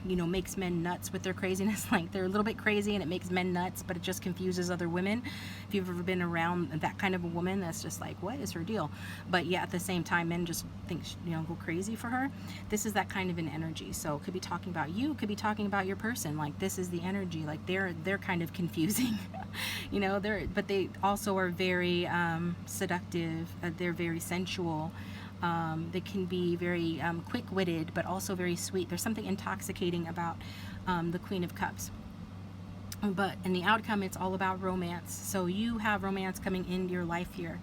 makes men nuts with their craziness. Like, they're a little bit crazy and it makes men nuts, but it just confuses other women. If you've ever been around that kind of a woman, that's just like, what is her deal? But yeah, at the same time, men just think, go crazy for her. This is that kind of an energy. So it could be talking about you, it could be talking about your person. Like, this is the energy. Like, they're kind of confusing. But they also are very seductive. They're very sensual. They can be very quick-witted, but also very sweet. There's something intoxicating about the Queen of Cups. But in the outcome, it's all about romance. So you have romance coming into your life here,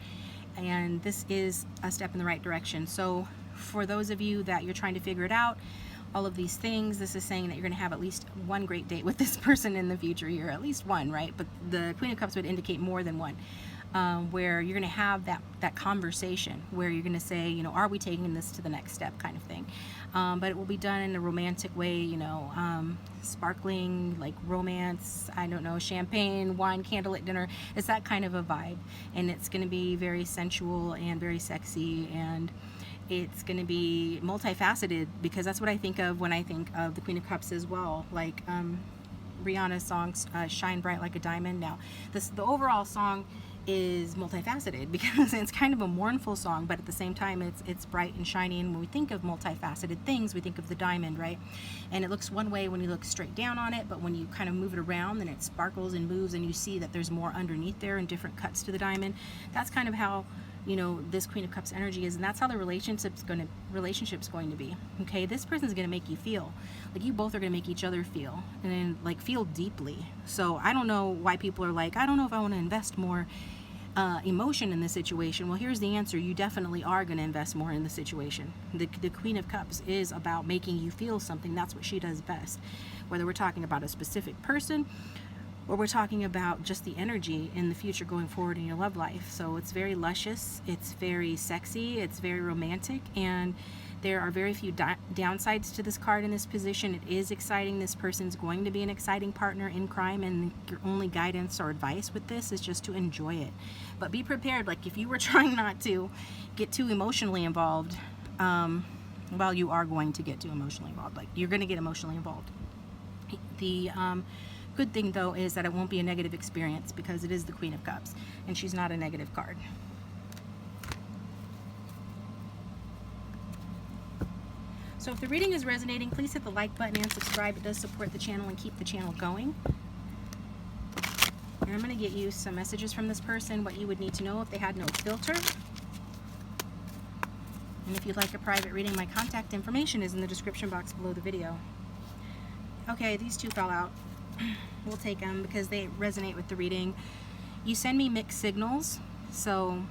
and this is a step in the right direction. So for those of you that you're trying to figure it out, all of these things, this is saying that you're going to have at least one great date with this person in the future here, at least one, right? But the Queen of Cups would indicate more than one. Where you're going to have that conversation where you're going to say, you know, are we taking this to the next step, kind of thing. But it will be done in a romantic way, you know, sparkling, like romance, I don't know, champagne, wine, candlelit dinner. It's that kind of a vibe, and it's going to be very sensual and very sexy, and it's going to be multifaceted, because that's what I think of when I think of the Queen of Cups as well. Like Rihanna's song, Shine Bright Like a Diamond. Now, the overall song is multifaceted because it's kind of a mournful song, but at the same time it's bright and shiny, and when we think of multifaceted things, we think of the diamond, right? And it looks one way when you look straight down on it, but when you kind of move it around, then it sparkles and moves, and you see that there's more underneath there and different cuts to the diamond. That's kind of how, you know, this Queen of Cups energy is, and that's how the relationship's going to be. Okay, this person's going to make you feel like you both are going to make each other feel, and then like feel deeply. So I don't know why people are like, I don't know if I want to invest more emotion in this situation. Well, here's the answer: you definitely are going to invest more in the situation. The Queen of Cups is about making you feel something. That's what she does best, whether we're talking about a specific person or we're talking about just the energy in the future going forward in your love life. So it's very luscious, it's very sexy, it's very romantic, and there are very few downsides to this card in this position. It is exciting. This person's going to be an exciting partner in crime, and your only guidance or advice with this is just to enjoy it. But be prepared, like if you were trying not to get too emotionally involved, well, you are going to get too emotionally involved. Like you're going to get emotionally involved. The good thing though is that it won't be a negative experience, because it is the Queen of Cups and she's not a negative card. So if the reading is resonating, please hit the like button and subscribe. It does support the channel and keep the channel going. And I'm going to get you some messages from this person, what you would need to know if they had no filter. And if you'd like a private reading, my contact information is in the description box below the video. Okay, these two fell out. We'll take them because they resonate with the reading. You send me mixed signals, so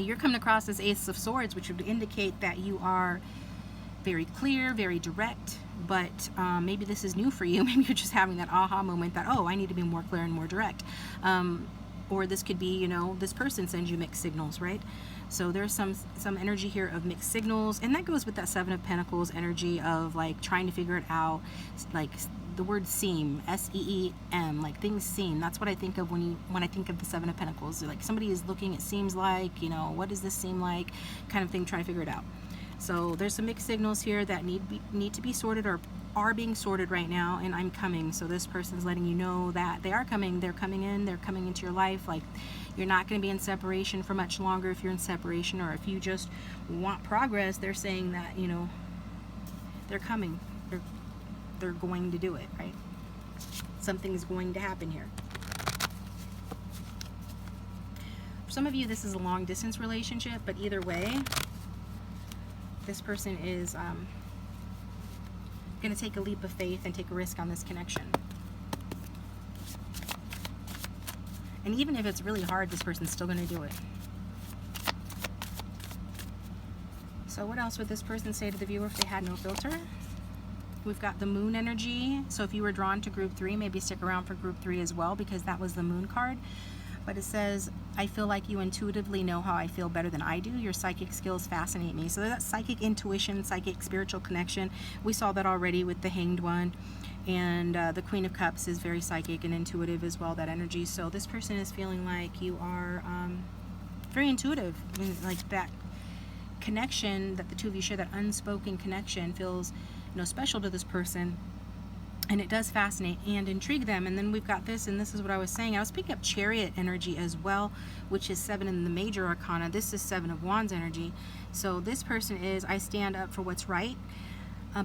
you're coming across as Ace of Swords, which would indicate that you are very clear, very direct, but maybe this is new for you. Maybe you're just having that aha moment that, oh, I need to be more clear and more direct. Or this could be, you know, this person sends you mixed signals, right? So there's some energy here of mixed signals, and that goes with that Seven of Pentacles energy of like trying to figure it out, like the word seem, S-E-E-M, like things seem. That's what I think of when I think of the Seven of Pentacles. Like somebody is looking, it seems like, you know, what does this seem like, kind of thing, trying to figure it out. So there's some mixed signals here that need to be sorted, or are being sorted right now, and I'm coming. So this person's letting you know that they are coming. They're coming in. They're coming into your life. Like you're not going to be in separation for much longer if you're in separation, or if you just want progress. They're saying that, you know, they're coming. They're going to do it, right? Something's going to happen here. For some of you, this is a long distance relationship, but either way, this person is going to take a leap of faith and take a risk on this connection. And even if it's really hard, this person's still going to do it. So what else would this person say to the viewer if they had no filter? We've got the Moon energy. So if you were drawn to group 3, maybe stick around for group 3 as well, because that was the Moon card. But it says, I feel like you intuitively know how I feel better than I do. Your psychic skills fascinate me. So that psychic intuition, psychic spiritual connection, we saw that already with the Hanged One. And the Queen of Cups is very psychic and intuitive as well, that energy. So this person is feeling like you are very intuitive. I mean, like that connection that the two of you share, that unspoken connection, feels, you know, special to this person. And it does fascinate and intrigue them. And then we've got this, and this is what I was saying. I was picking up Chariot energy as well, which is 7 in the major arcana. This is 7 of Wands energy. So this person is, I stand up for what's right.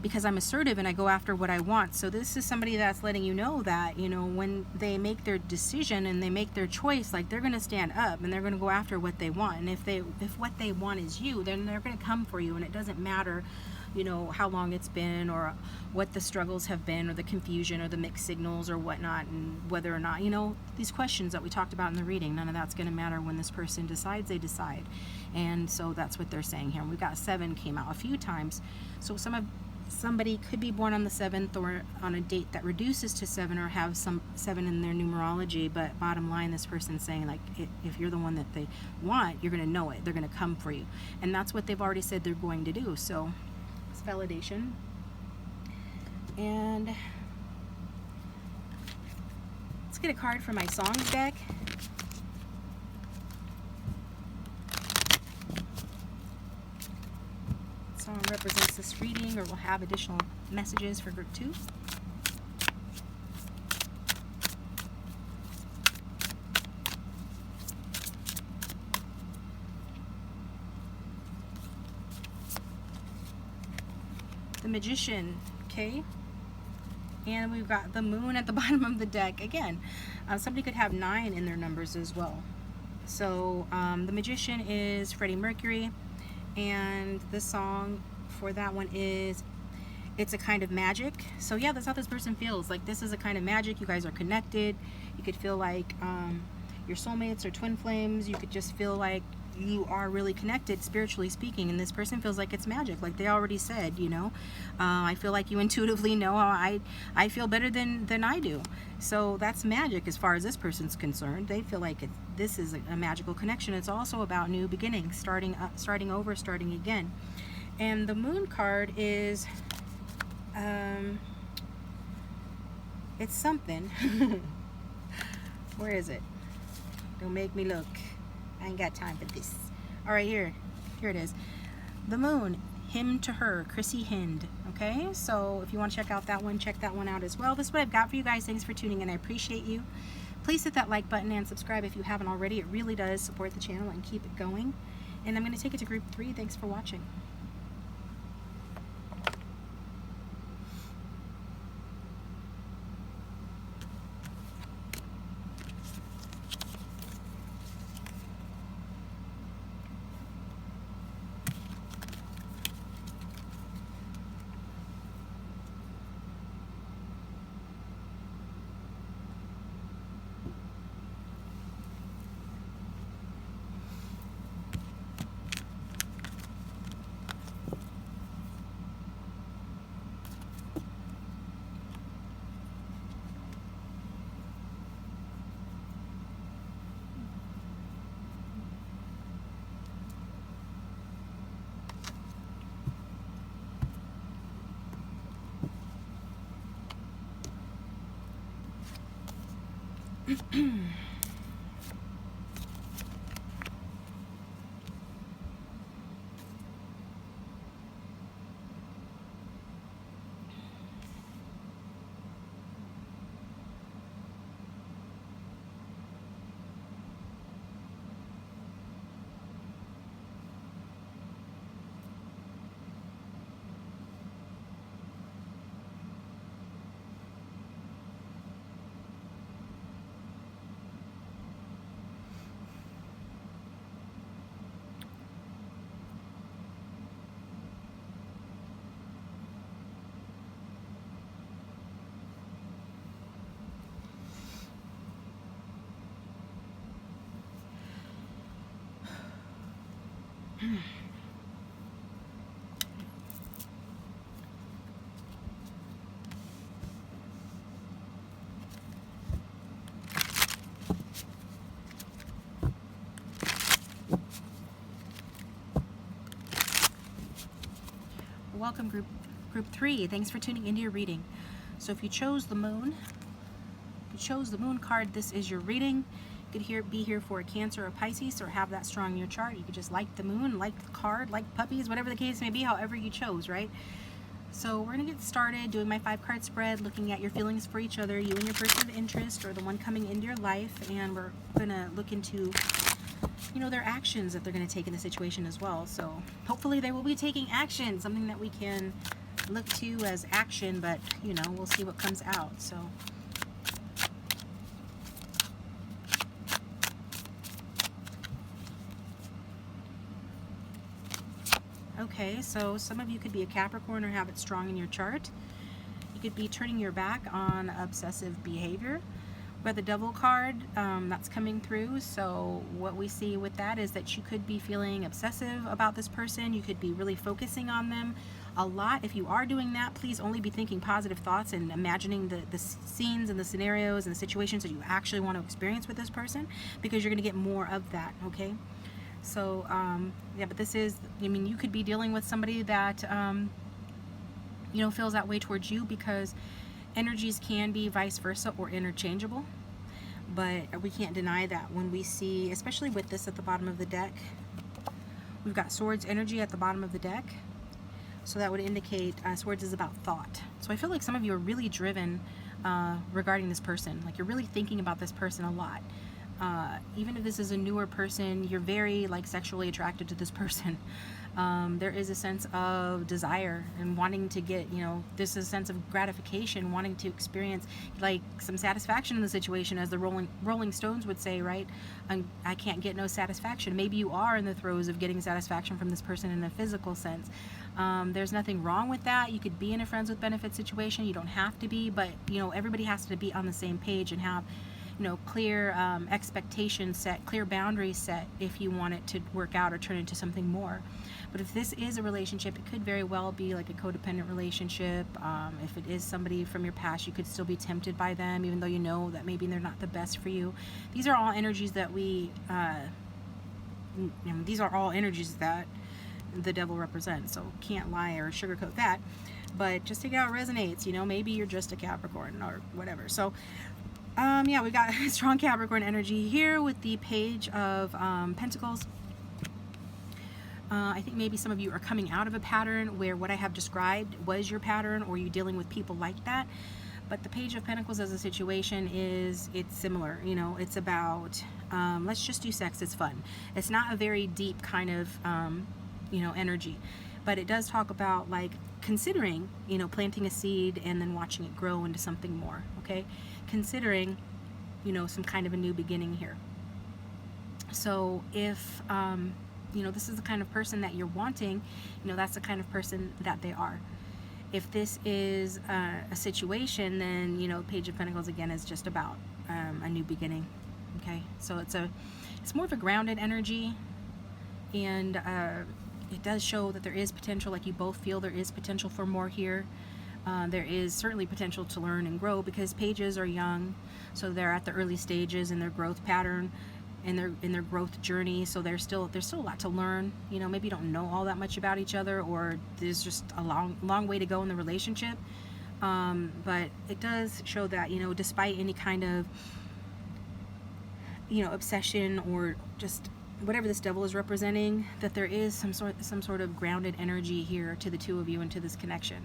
because I'm assertive and I go after what I want. So this is somebody that's letting you know that, you know, when they make their decision and they make their choice, like, they're going to stand up and they're going to go after what they want. And if what they want is you, then they're going to come for you. And it doesn't matter, you know, how long it's been or what the struggles have been or the confusion or the mixed signals or whatnot, and whether or not, you know, these questions that we talked about in the reading, none of that's going to matter when this person decides. They decide. And so that's what they're saying here. We've got 7 came out a few times. So somebody could be born on the 7th or on a date that reduces to 7 or have some 7 in their numerology, but bottom line, this person's saying, like, if you're the one that they want, you're going to know it. They're going to come for you. And that's what they've already said they're going to do. So it's validation. And let's get a card for my songs deck. Song represents this reading, or will have additional messages for group 2. The Magician, okay? And we've got the Moon at the bottom of the deck again. Somebody could have 9 in their numbers as well. So the Magician is Freddie Mercury. And the song for that one is It's a Kind of Magic. So yeah, that's how this person feels. Like, this is a kind of magic. You guys are connected. You could feel like your soulmates or twin flames. You could just feel like you are really connected, spiritually speaking. And this person feels like it's magic. Like they already said, you know. I feel like you intuitively know I feel better than I do. So that's magic as far as this person's concerned. They feel like this is a magical connection. It's also about new beginnings, starting up, starting over, starting again. And the Moon card is, it's something. Where is it? Don't make me look. I ain't got time for this. All right, here it is. The Moon, him to her, Chrissy Hind. Okay, so if you want to check out that one, check that one out as well. This is what I've got for you guys. Thanks for tuning in. I appreciate you. Please hit that like button and subscribe if you haven't already. It really does support the channel and keep it going. And I'm going to take it to group 3. Thanks for watching. Welcome group 3. Thanks for tuning into your reading. So if you chose the Moon, card, this is your reading. You could be here for a Cancer or Pisces, or have that strong in your chart. You could just like the Moon, like the card, like puppies, whatever the case may be, however you chose, right? So we're going to get started doing my 5-card spread, looking at your feelings for each other, you and your person of interest, or the one coming into your life, and we're going to look into, you know, their actions that they're going to take in the situation as well. So hopefully they will be taking action, something that we can look to as action, but you know, we'll see what comes out. So okay, so some of you could be a Capricorn or have it strong in your chart. You could be turning your back on obsessive behavior. We have the Devil card that's coming through. So what we see with that is that you could be feeling obsessive about this person. You could be really focusing on them a lot. If you are doing that, please only be thinking positive thoughts and imagining the scenes and the scenarios and the situations that you actually want to experience with this person, because you're going to get more of that, okay? So yeah, but this is, I mean, you could be dealing with somebody that you know, feels that way towards you, because energies can be vice versa or interchangeable. But we can't deny that when we see, especially with this at the bottom of the deck, we've got Swords energy at the bottom of the deck. So that would indicate Swords is about thought. So I feel like some of you are really driven regarding this person. Like you're really thinking about this person a lot. Even if this is a newer person, you're very like sexually attracted to this person. There is a sense of desire and wanting to get, you know, there's a sense of gratification, wanting to experience like some satisfaction in the situation, as the Rolling Stones would say, right? I can't get no satisfaction. Maybe you are in the throes of getting satisfaction from this person in a physical sense. There's nothing wrong with that. You could be in a friends with benefits situation. You don't have to be, but you know, everybody has to be on the same page and have, you know, clear expectations set, clear boundaries set if you want it to work out or turn into something more. But if this is a relationship, it could very well be like a codependent relationship. If it is somebody from your past, you could still be tempted by them, even though you know that maybe they're not the best for you. These are all energies that we, you know, these are all energies that the Devil represents. So can't lie or sugarcoat that. But just take it how it resonates. You know, maybe you're just a Capricorn or whatever. So yeah, we got strong Capricorn energy here with the Page of Pentacles. I think maybe some of you are coming out of a pattern where what I have described was your pattern, or you're dealing with people like that. But the Page of Pentacles as a situation it's similar. You know, it's about let's just do sex, it's fun. It's not a very deep kind of you know, energy, but it does talk about like considering, you know, planting a seed and then watching it grow into something more, okay? Considering, you know, some kind of a new beginning here. So if you know, this is the kind of person that you're wanting, you know, that's the kind of person that they are. If this is a situation, then, you know, Page of Pentacles again is just about a new beginning, okay? So it's more of a grounded energy, and it does show that there is potential, like you both feel there is potential for more here. There is certainly potential to learn and grow, because pages are young, so they're at the early stages in their growth pattern, in their growth journey. So there's still a lot to learn. You know, maybe you don't know all that much about each other, or there's just a long way to go in the relationship. But it does show that, you know, despite any kind of, you know, obsession or just whatever this Devil is representing, that there is some sort of grounded energy here to the two of you and to this connection,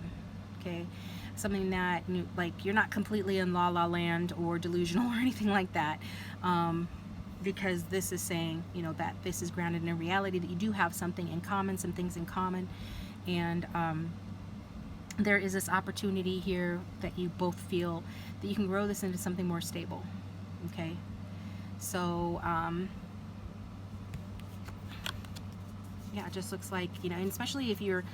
okay? Something that, like, you're not completely in la la land or delusional or anything like that, because this is saying, you know, that this is grounded in a reality, that you do have something in common, some things in common, and there is this opportunity here that you both feel that you can grow this into something more stable, okay? So yeah, it just looks like, you know, and especially if you're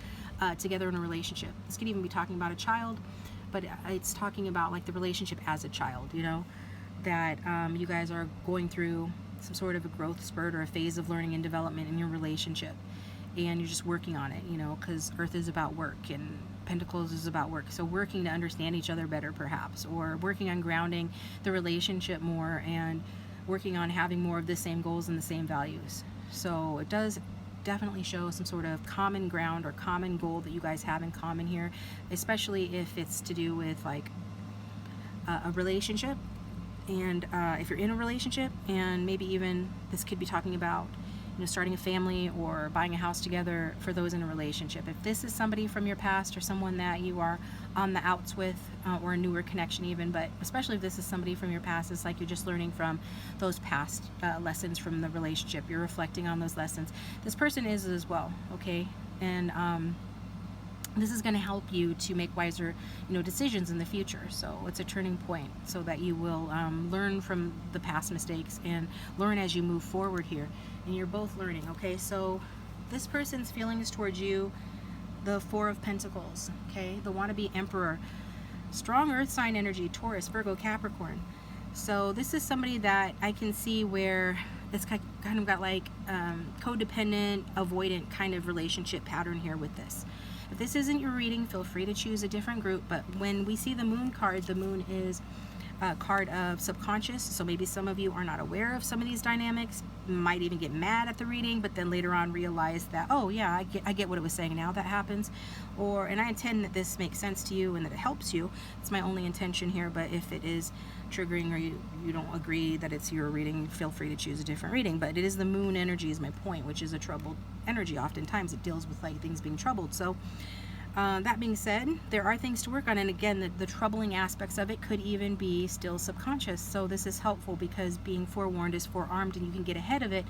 together in a relationship. This could even be talking about a child, but it's talking about like the relationship as a child, you know, that you guys are going through some sort of a growth spurt or a phase of learning and development in your relationship, and you're just working on it, you know, because Earth is about work and Pentacles is about work. So working to understand each other better, perhaps, or working on grounding the relationship more and working on having more of the same goals and the same values. So it does definitely show some sort of common ground or common goal that you guys have in common here, especially if it's to do with like a relationship, and if you're in a relationship, and maybe even this could be talking about, you know, starting a family or buying a house together for those in a relationship. If this is somebody from your past or someone that you are on the outs with, or a newer connection even, but especially if this is somebody from your past, it's like you're just learning from those past lessons from the relationship. You're reflecting on those lessons. This person is as well, okay? And this is going to help you to make wiser, decisions in the future. So it's a turning point so that you will learn from the past mistakes and learn as you move forward here. And you're both learning, okay? So this person's feelings towards you, the Four of Pentacles, okay? The wannabe Emperor, strong earth sign energy, Taurus, Virgo, Capricorn. So this is somebody that I can see where it's kind of got like codependent, avoidant kind of relationship pattern here with this. If this isn't your reading, feel free to choose a different group. But when we see the Moon card, the Moon is a card of subconscious. So maybe some of you are not aware of some of these dynamics, might even get mad at the reading, but then later on realize that, oh yeah, I get what it was saying now. That happens. And I intend that this makes sense to you and that it helps you. It's my only intention here. But if it is triggering or you don't agree that it's your reading, feel free to choose a different reading. But it is the Moon energy is my point, which is a troubled energy. Oftentimes it deals with like things being troubled. So that being said, there are things to work on, and again, the troubling aspects of it could even be still subconscious. So this is helpful because being forewarned is forearmed, and you can get ahead of it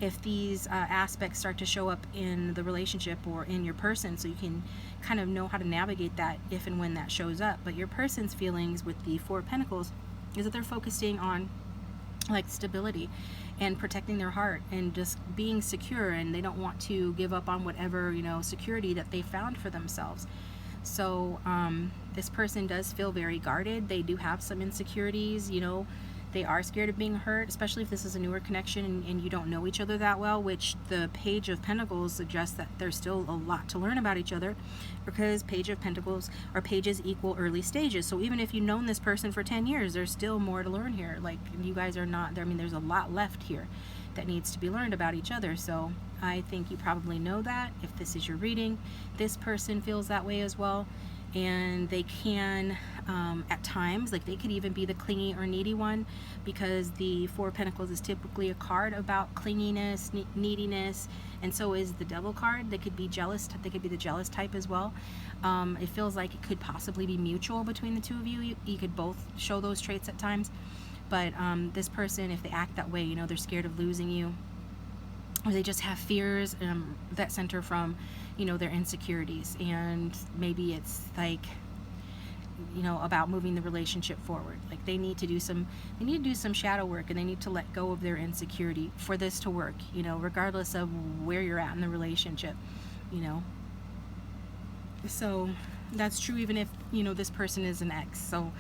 if these aspects start to show up in the relationship or in your person, so you can kind of know how to navigate that if and when that shows up. But your person's feelings with the Four of Pentacles is that they're focusing on like stability and protecting their heart and just being secure, and they don't want to give up on whatever security that they found for themselves. So this person does feel very guarded. They do have some insecurities, they are scared of being hurt, especially if this is a newer connection and you don't know each other that well, which the Page of Pentacles suggests that there's still a lot to learn about each other, because Page of Pentacles or pages equal early stages. So even if you've known this person for 10 years, there's still more to learn here. Like, you guys are not there. I mean, there's a lot left here that needs to be learned about each other. So I think you probably know that. If this is your reading, this person feels that way as well. And they can, at times, like they could even be the clingy or needy one, because the Four of Pentacles is typically a card about clinginess, neediness, and so is the Devil card. They could be jealous. They could be the jealous type as well. It feels like it could possibly be mutual between the two of you. You could both show those traits at times. But this person, if they act that way, they're scared of losing you, or they just have fears that center from their insecurities, and maybe it's like about moving the relationship forward. Like they need to do some shadow work, and they need to let go of their insecurity for this to work, regardless of where you're at in the relationship. So that's true even if this person is an ex. So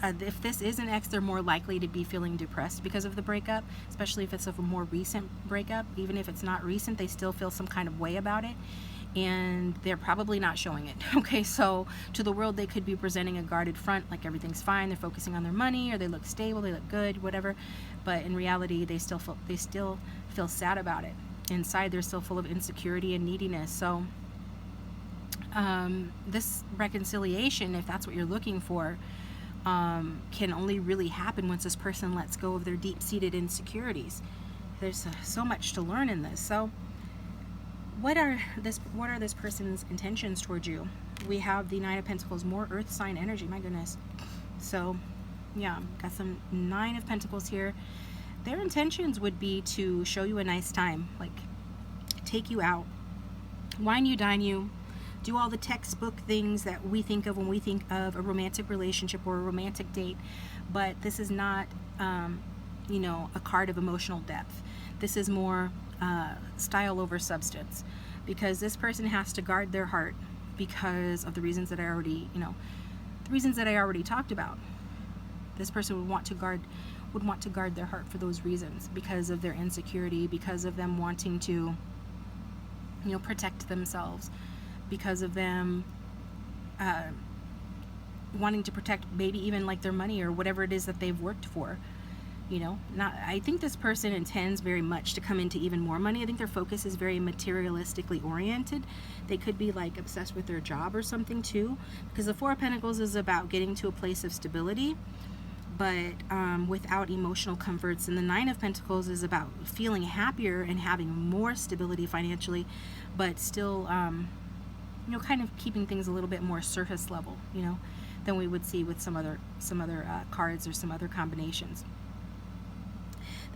if this is an ex, they're more likely to be feeling depressed because of the breakup, especially if it's of a more recent breakup. Even if it's not recent, they still feel some kind of way about it, and they're probably not showing it. Okay, so to the world, they could be presenting a guarded front, like everything's fine, they're focusing on their money, or they look stable, they look good, whatever. But in reality, they still feel sad about it. Inside, they're still full of insecurity and neediness. So this reconciliation, if that's what you're looking for, can only really happen once this person lets go of their deep-seated insecurities. There's so much to learn in this. So what are this person's intentions towards you? We have the Nine of Pentacles, more earth sign energy, my goodness. So yeah, got some Nine of Pentacles here. Their intentions would be to show you a nice time, like take you out, wine you, dine you, do all the textbook things that we think of when we think of a romantic relationship or a romantic date. But this is not, a card of emotional depth. This is more style over substance, because this person has to guard their heart because of the reasons that I already, talked about. This person would want to guard their heart for those reasons, because of their insecurity, because of them wanting to, protect themselves, because of them wanting to protect maybe even like their money or whatever it is that they've worked for. I think this person intends very much to come into even more money. I think their focus is very materialistically oriented. They could be like obsessed with their job or something too, because the Four of Pentacles is about getting to a place of stability, but without emotional comforts. And the Nine of Pentacles is about feeling happier and having more stability financially, but still kind of keeping things a little bit more surface level, than we would see with some other cards or some other combinations.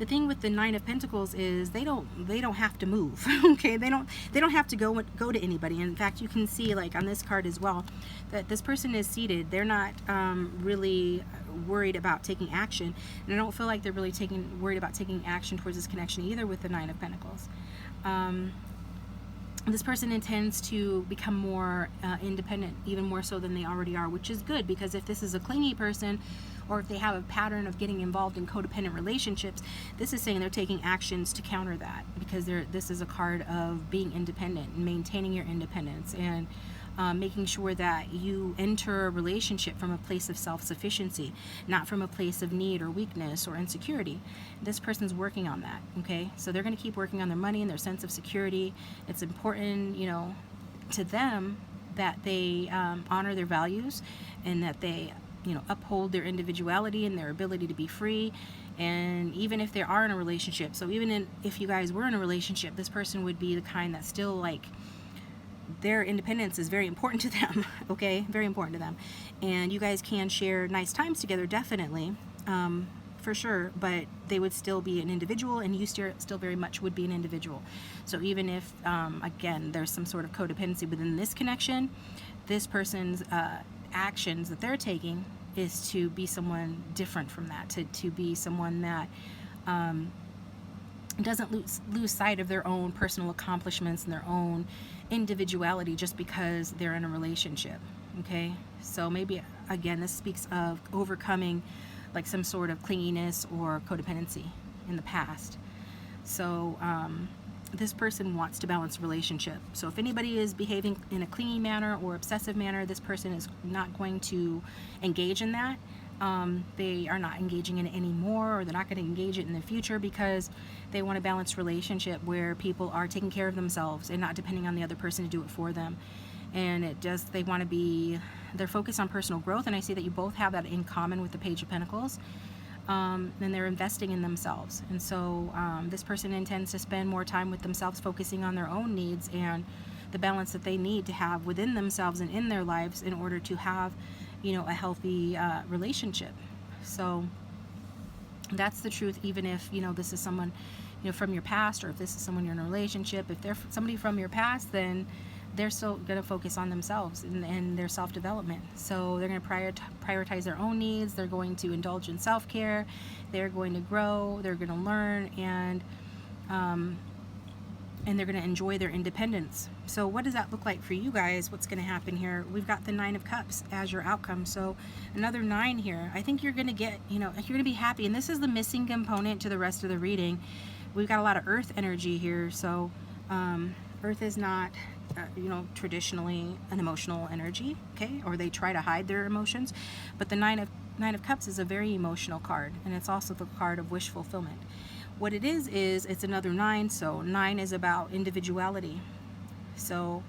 the thing with the Nine of Pentacles is they don't have to move. Okay, they don't have to go to anybody. In fact, you can see, like on this card as well, that this person is seated. They're not really worried about taking action, and I don't feel like they're really worried about taking action towards this connection either with the Nine of Pentacles. This person intends to become more independent, even more so than they already are, which is good, because if this is a clingy person, or if they have a pattern of getting involved in codependent relationships, this is saying they're taking actions to counter that, because this is a card of being independent and maintaining your independence, and making sure that you enter a relationship from a place of self-sufficiency, not from a place of need or weakness or insecurity. This person's working on that, okay? So they're going to keep working on their money and their sense of security. It's important, you know, to them that they honor their values, and that they, you know, uphold their individuality and their ability to be free. And even if they are in a relationship, so even if you guys were in a relationship, this person would be the kind that still, like, their independence is very important to them. Okay, very important to them, and you guys can share nice times together, definitely, for sure, but they would still be an individual, and you still very much would be an individual. So even if again there's some sort of codependency within this connection, this person's actions that they're taking is to be someone different from that, to be someone that doesn't lose sight of their own personal accomplishments and their own individuality just because they're in a relationship. Okay, so maybe again this speaks of overcoming like some sort of clinginess or codependency in the past. So this person wants to balance relationship. So if anybody is behaving in a clingy manner or obsessive manner, this person is not going to engage in that. They are not engaging in it anymore, or they're not going to engage it in the future, because they want a balanced relationship where people are taking care of themselves and not depending on the other person to do it for them. And they want to be, they're focused on personal growth, and I see that you both have that in common with the Page of Pentacles. And they're investing in themselves, and so this person intends to spend more time with themselves, focusing on their own needs and the balance that they need to have within themselves and in their lives in order to have, you know, a healthy relationship. So that's the truth. Even if, you know, this is someone, you know, from your past, or if this is someone you're in a relationship, if they're somebody from your past, then they're still going to focus on themselves and their self-development. So they're going to prioritize their own needs. They're going to indulge in self-care. They're going to grow. They're going to learn, and they're going to enjoy their independence. So what does that look like for you guys? What's going to happen here? We've got the Nine of Cups as your outcome. So another 9 here. I think you're going to get, you know, you're going to be happy. And this is the missing component to the rest of the reading. We've got a lot of earth energy here. So earth is not, you know, traditionally an emotional energy, okay? Or they try to hide their emotions. But the Nine of Cups is a very emotional card. And it's also the card of wish fulfillment. What it is it's another 9, so 9 is about individuality. So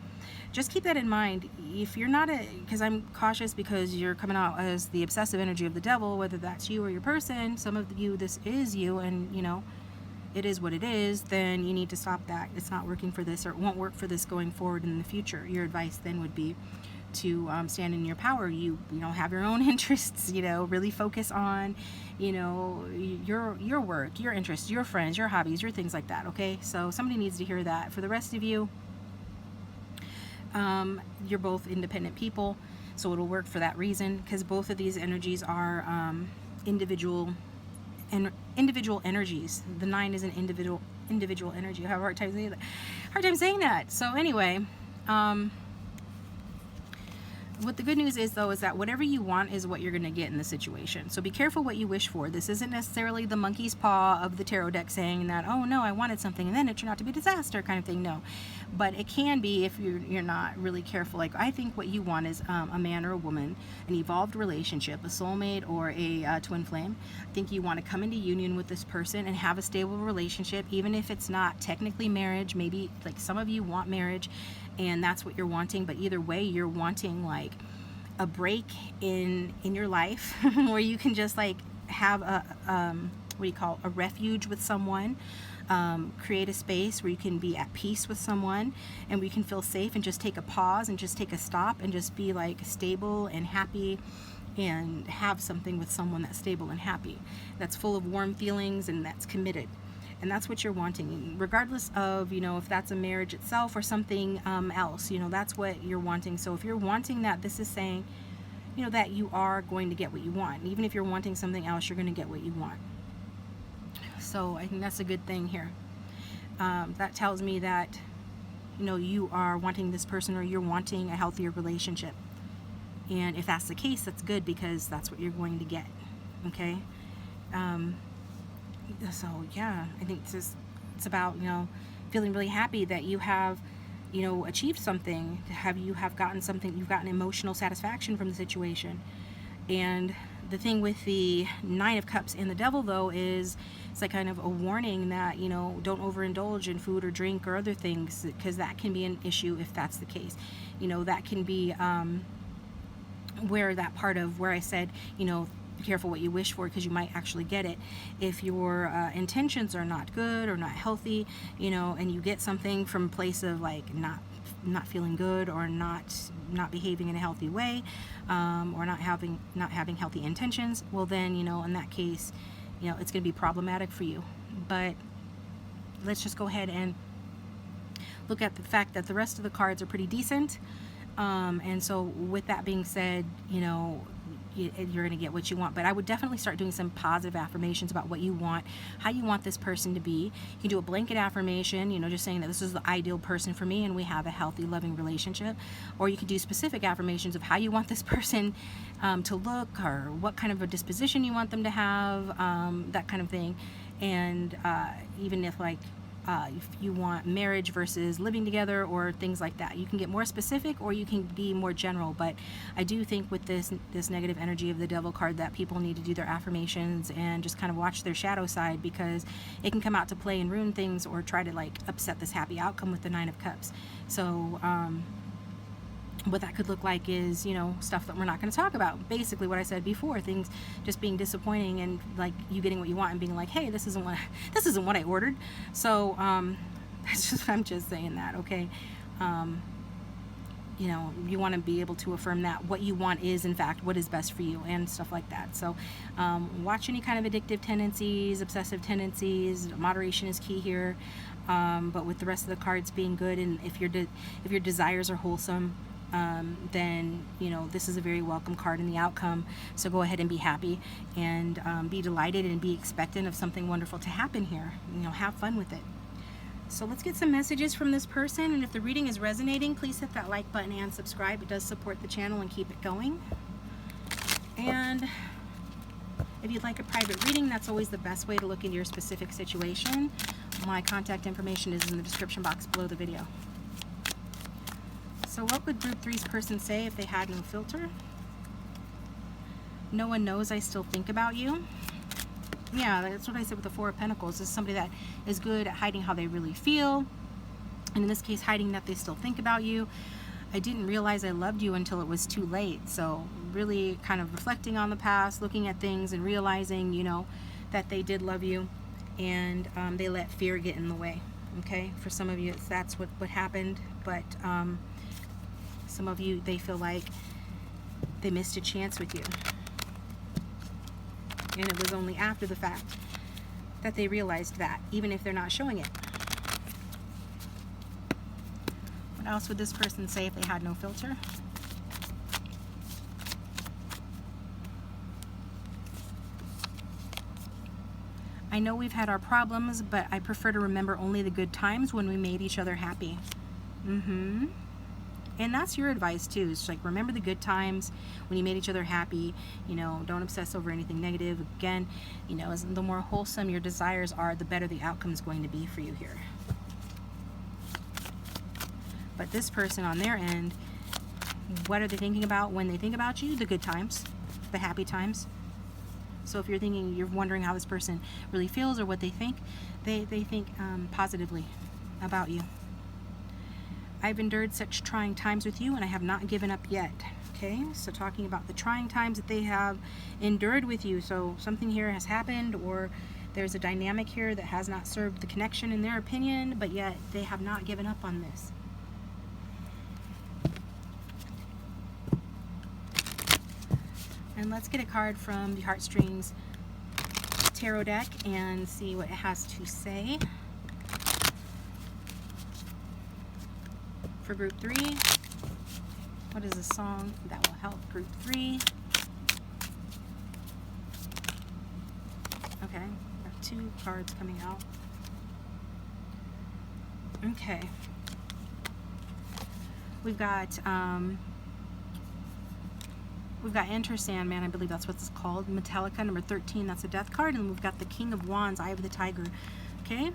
just keep that in mind. If you're not because I'm cautious because you're coming out as the obsessive energy of the devil, whether that's you or your person, some of you, this is you, and, you know, it is what it is, then you need to stop that. It's not working for this, or it won't work for this going forward in the future. Your advice then would be to stand in your power. You know, have your own interests, you know, really focus on, you know, your work, your interests, your friends, your hobbies, your things like that, okay? So somebody needs to hear that. For the rest of you, you're both independent people, so it'll work for that reason, because both of these energies are individual energies. The 9 is an individual energy. I have a hard time saying that. So anyway, what the good news is, though, is that whatever you want is what you're going to get in the situation. So be careful what you wish for. This isn't necessarily the monkey's paw of the tarot deck saying that, oh no, I wanted something and then it turned out to be a disaster kind of thing. No, but it can be if you're not really careful. Like, I think what you want is a man or a woman, an evolved relationship, a soulmate or a twin flame. I think you want to come into union with this person and have a stable relationship, even if it's not technically marriage. Maybe like some of you want marriage and that's what you're wanting, but either way you're wanting like a break in your life where you can just like have a what do you call, a refuge with someone, create a space where you can be at peace with someone and where you can feel safe and just take a pause and just take a stop and just be like stable and happy and have something with someone that's stable and happy, that's full of warm feelings and that's committed. And that's what you're wanting, regardless of, you know, if that's a marriage itself or something else, you know, that's what you're wanting. So if you're wanting that, this is saying, you know, that you are going to get what you want. Even if you're wanting something else, you're going to get what you want. So I think that's a good thing here. That tells me that, you know, you are wanting this person, or you're wanting a healthier relationship. And if that's the case, that's good, because that's what you're going to get. Okay? So yeah, I think it's about, you know, feeling really happy that you have, you know, achieved something, you have gotten something, you've gotten emotional satisfaction from the situation. And the thing with the Nine of Cups and the Devil, though, is it's like kind of a warning that, you know, don't overindulge in food or drink or other things, because that can be an issue if that's the case. You know, that can be where that part of where I said, you know, be careful what you wish for, because you might actually get it. If your intentions are not good or not healthy, you know, and you get something from a place of like not feeling good, or not behaving in a healthy way, or not having healthy intentions, well then, you know, in that case, you know, it's going to be problematic for you. But let's just go ahead and look at the fact that the rest of the cards are pretty decent. And so with that being said, you know, you're going to get what you want. But I would definitely start doing some positive affirmations about what you want, how you want this person to be. You can do a blanket affirmation, you know, just saying that this is the ideal person for me and we have a healthy, loving relationship. Or you can do specific affirmations of how you want this person to look, or what kind of a disposition you want them to have, that kind of thing. And even if like if you want marriage versus living together or things like that, you can get more specific, or you can be more general. But I do think with this negative energy of the Devil card, that people need to do their affirmations and just kind of watch their shadow side, because it can come out to play and ruin things, or try to like upset this happy outcome with the Nine of Cups. So what that could look like is, you know, stuff that we're not going to talk about. Basically what I said before, things just being disappointing, and like you getting what you want and being like, hey, this isn't what I ordered. So that's just, I'm just saying that, okay? You know, you want to be able to affirm that what you want is in fact what is best for you, and stuff like that. So watch any kind of addictive tendencies, obsessive tendencies. Moderation is key here. But with the rest of the cards being good, and if your desires are wholesome, then, you know, this is a very welcome card in the outcome. So go ahead and be happy, and be delighted, and be expectant of something wonderful to happen here. You know, have fun with it. So let's get some messages from this person, and if the reading is resonating, please hit that like button and subscribe. It does support the channel and keep it going. And if you'd like a private reading, that's always the best way to look into your specific situation. My contact information is in the description box below the video. So what would Group 3's person say if they had no filter? No one knows I still think about you. Yeah, that's what I said with the Four of Pentacles. This is somebody that is good at hiding how they really feel. And in this case, hiding that they still think about you. I didn't realize I loved you until it was too late. So really kind of reflecting on the past, looking at things and realizing, you know, that they did love you, and they let fear get in the way. Okay, for some of you, that's what happened. But some of you, they feel like they missed a chance with you. And it was only after the fact that they realized that, even if they're not showing it. What else would this person say if they had no filter? I know we've had our problems, but I prefer to remember only the good times when we made each other happy. And that's your advice too. It's like, remember the good times when you made each other happy. You know, don't obsess over anything negative. Again, you know, the more wholesome your desires are, the better the outcome is going to be for you here. But this person on their end, what are they thinking about when they think about you? The good times, the happy times. So if you're thinking, you're wondering how this person really feels or what they think think positively about you. I've endured such trying times with you, and I have not given up yet. Okay, so talking about the trying times that they have endured with you. So something here has happened, or there's a dynamic here that has not served the connection in their opinion, but yet they have not given up on this. And let's get a card from the Heartstrings Tarot deck and see what it has to say. For group 3, what is a song that will help group 3? Okay, we have 2 cards coming out. Okay. We've got Enter Sandman, I believe that's what it's called. Metallica, number 13, that's a death card. And we've got the King of Wands, Eye of the Tiger. Okay?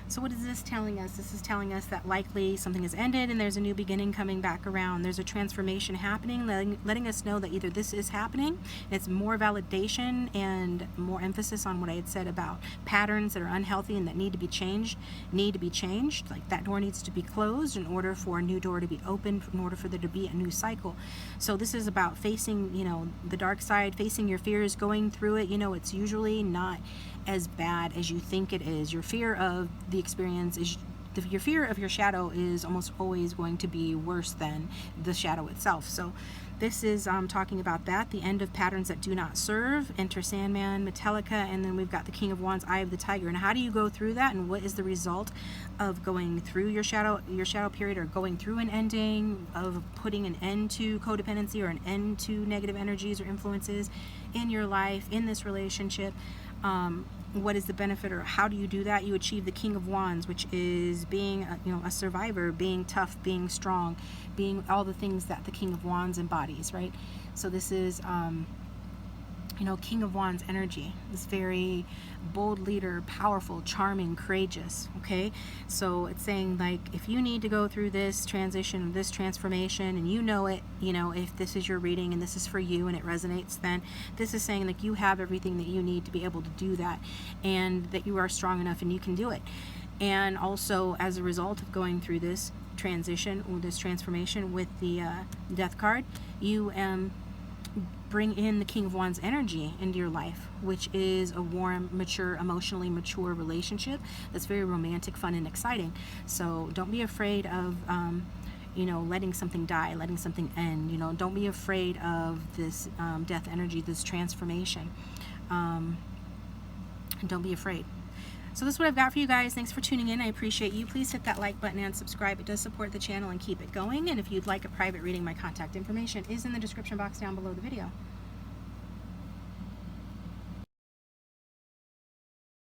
So what is this telling us? This is telling us that likely something has ended and there's a new beginning coming back around. There's a transformation happening, letting us know that either this is happening, it's more validation and more emphasis on what I had said about patterns that are unhealthy and that need to be changed, Like that door needs to be closed in order for a new door to be opened, in order for there to be a new cycle. So this is about facing, you know, the dark side, facing your fears, going through it. You know, it's usually not as bad as you think it is. Your fear of the experience is, your fear of your shadow is almost always going to be worse than the shadow itself. So this is talking about that, the end of patterns that do not serve. Enter Sandman, Metallica, and then we've got the King of Wands, Eye of the Tiger. And how do you go through that, and what is the result of going through your shadow period, or going through an ending, of putting an end to codependency or an end to negative energies or influences in your life, in this relationship? What is the benefit, or how do you do that? You achieve the King of Wands, which is being a survivor, being tough, being strong, being all the things that the King of Wands embodies, right? So this is King of Wands energy, this very bold leader, powerful, charming, courageous. Okay, so it's saying, like, if you need to go through this transition, this transformation, and you know it, if this is your reading and this is for you and it resonates, then this is saying, like, you have everything that you need to be able to do that, and that you are strong enough and you can do it. And also, as a result of going through this transition or this transformation with the death card, you bring in the King of Wands energy into your life, which is a warm, mature, emotionally mature relationship that's very romantic, fun, and exciting. So don't be afraid of letting something die, letting something end. Don't be afraid of this death energy, this transformation. Don't be afraid. So this is what I've got for you guys. Thanks for tuning in. I appreciate you. Please hit that like button and subscribe. It does support the channel and keep it going. And if you'd like a private reading, my contact information is in the description box down below the video.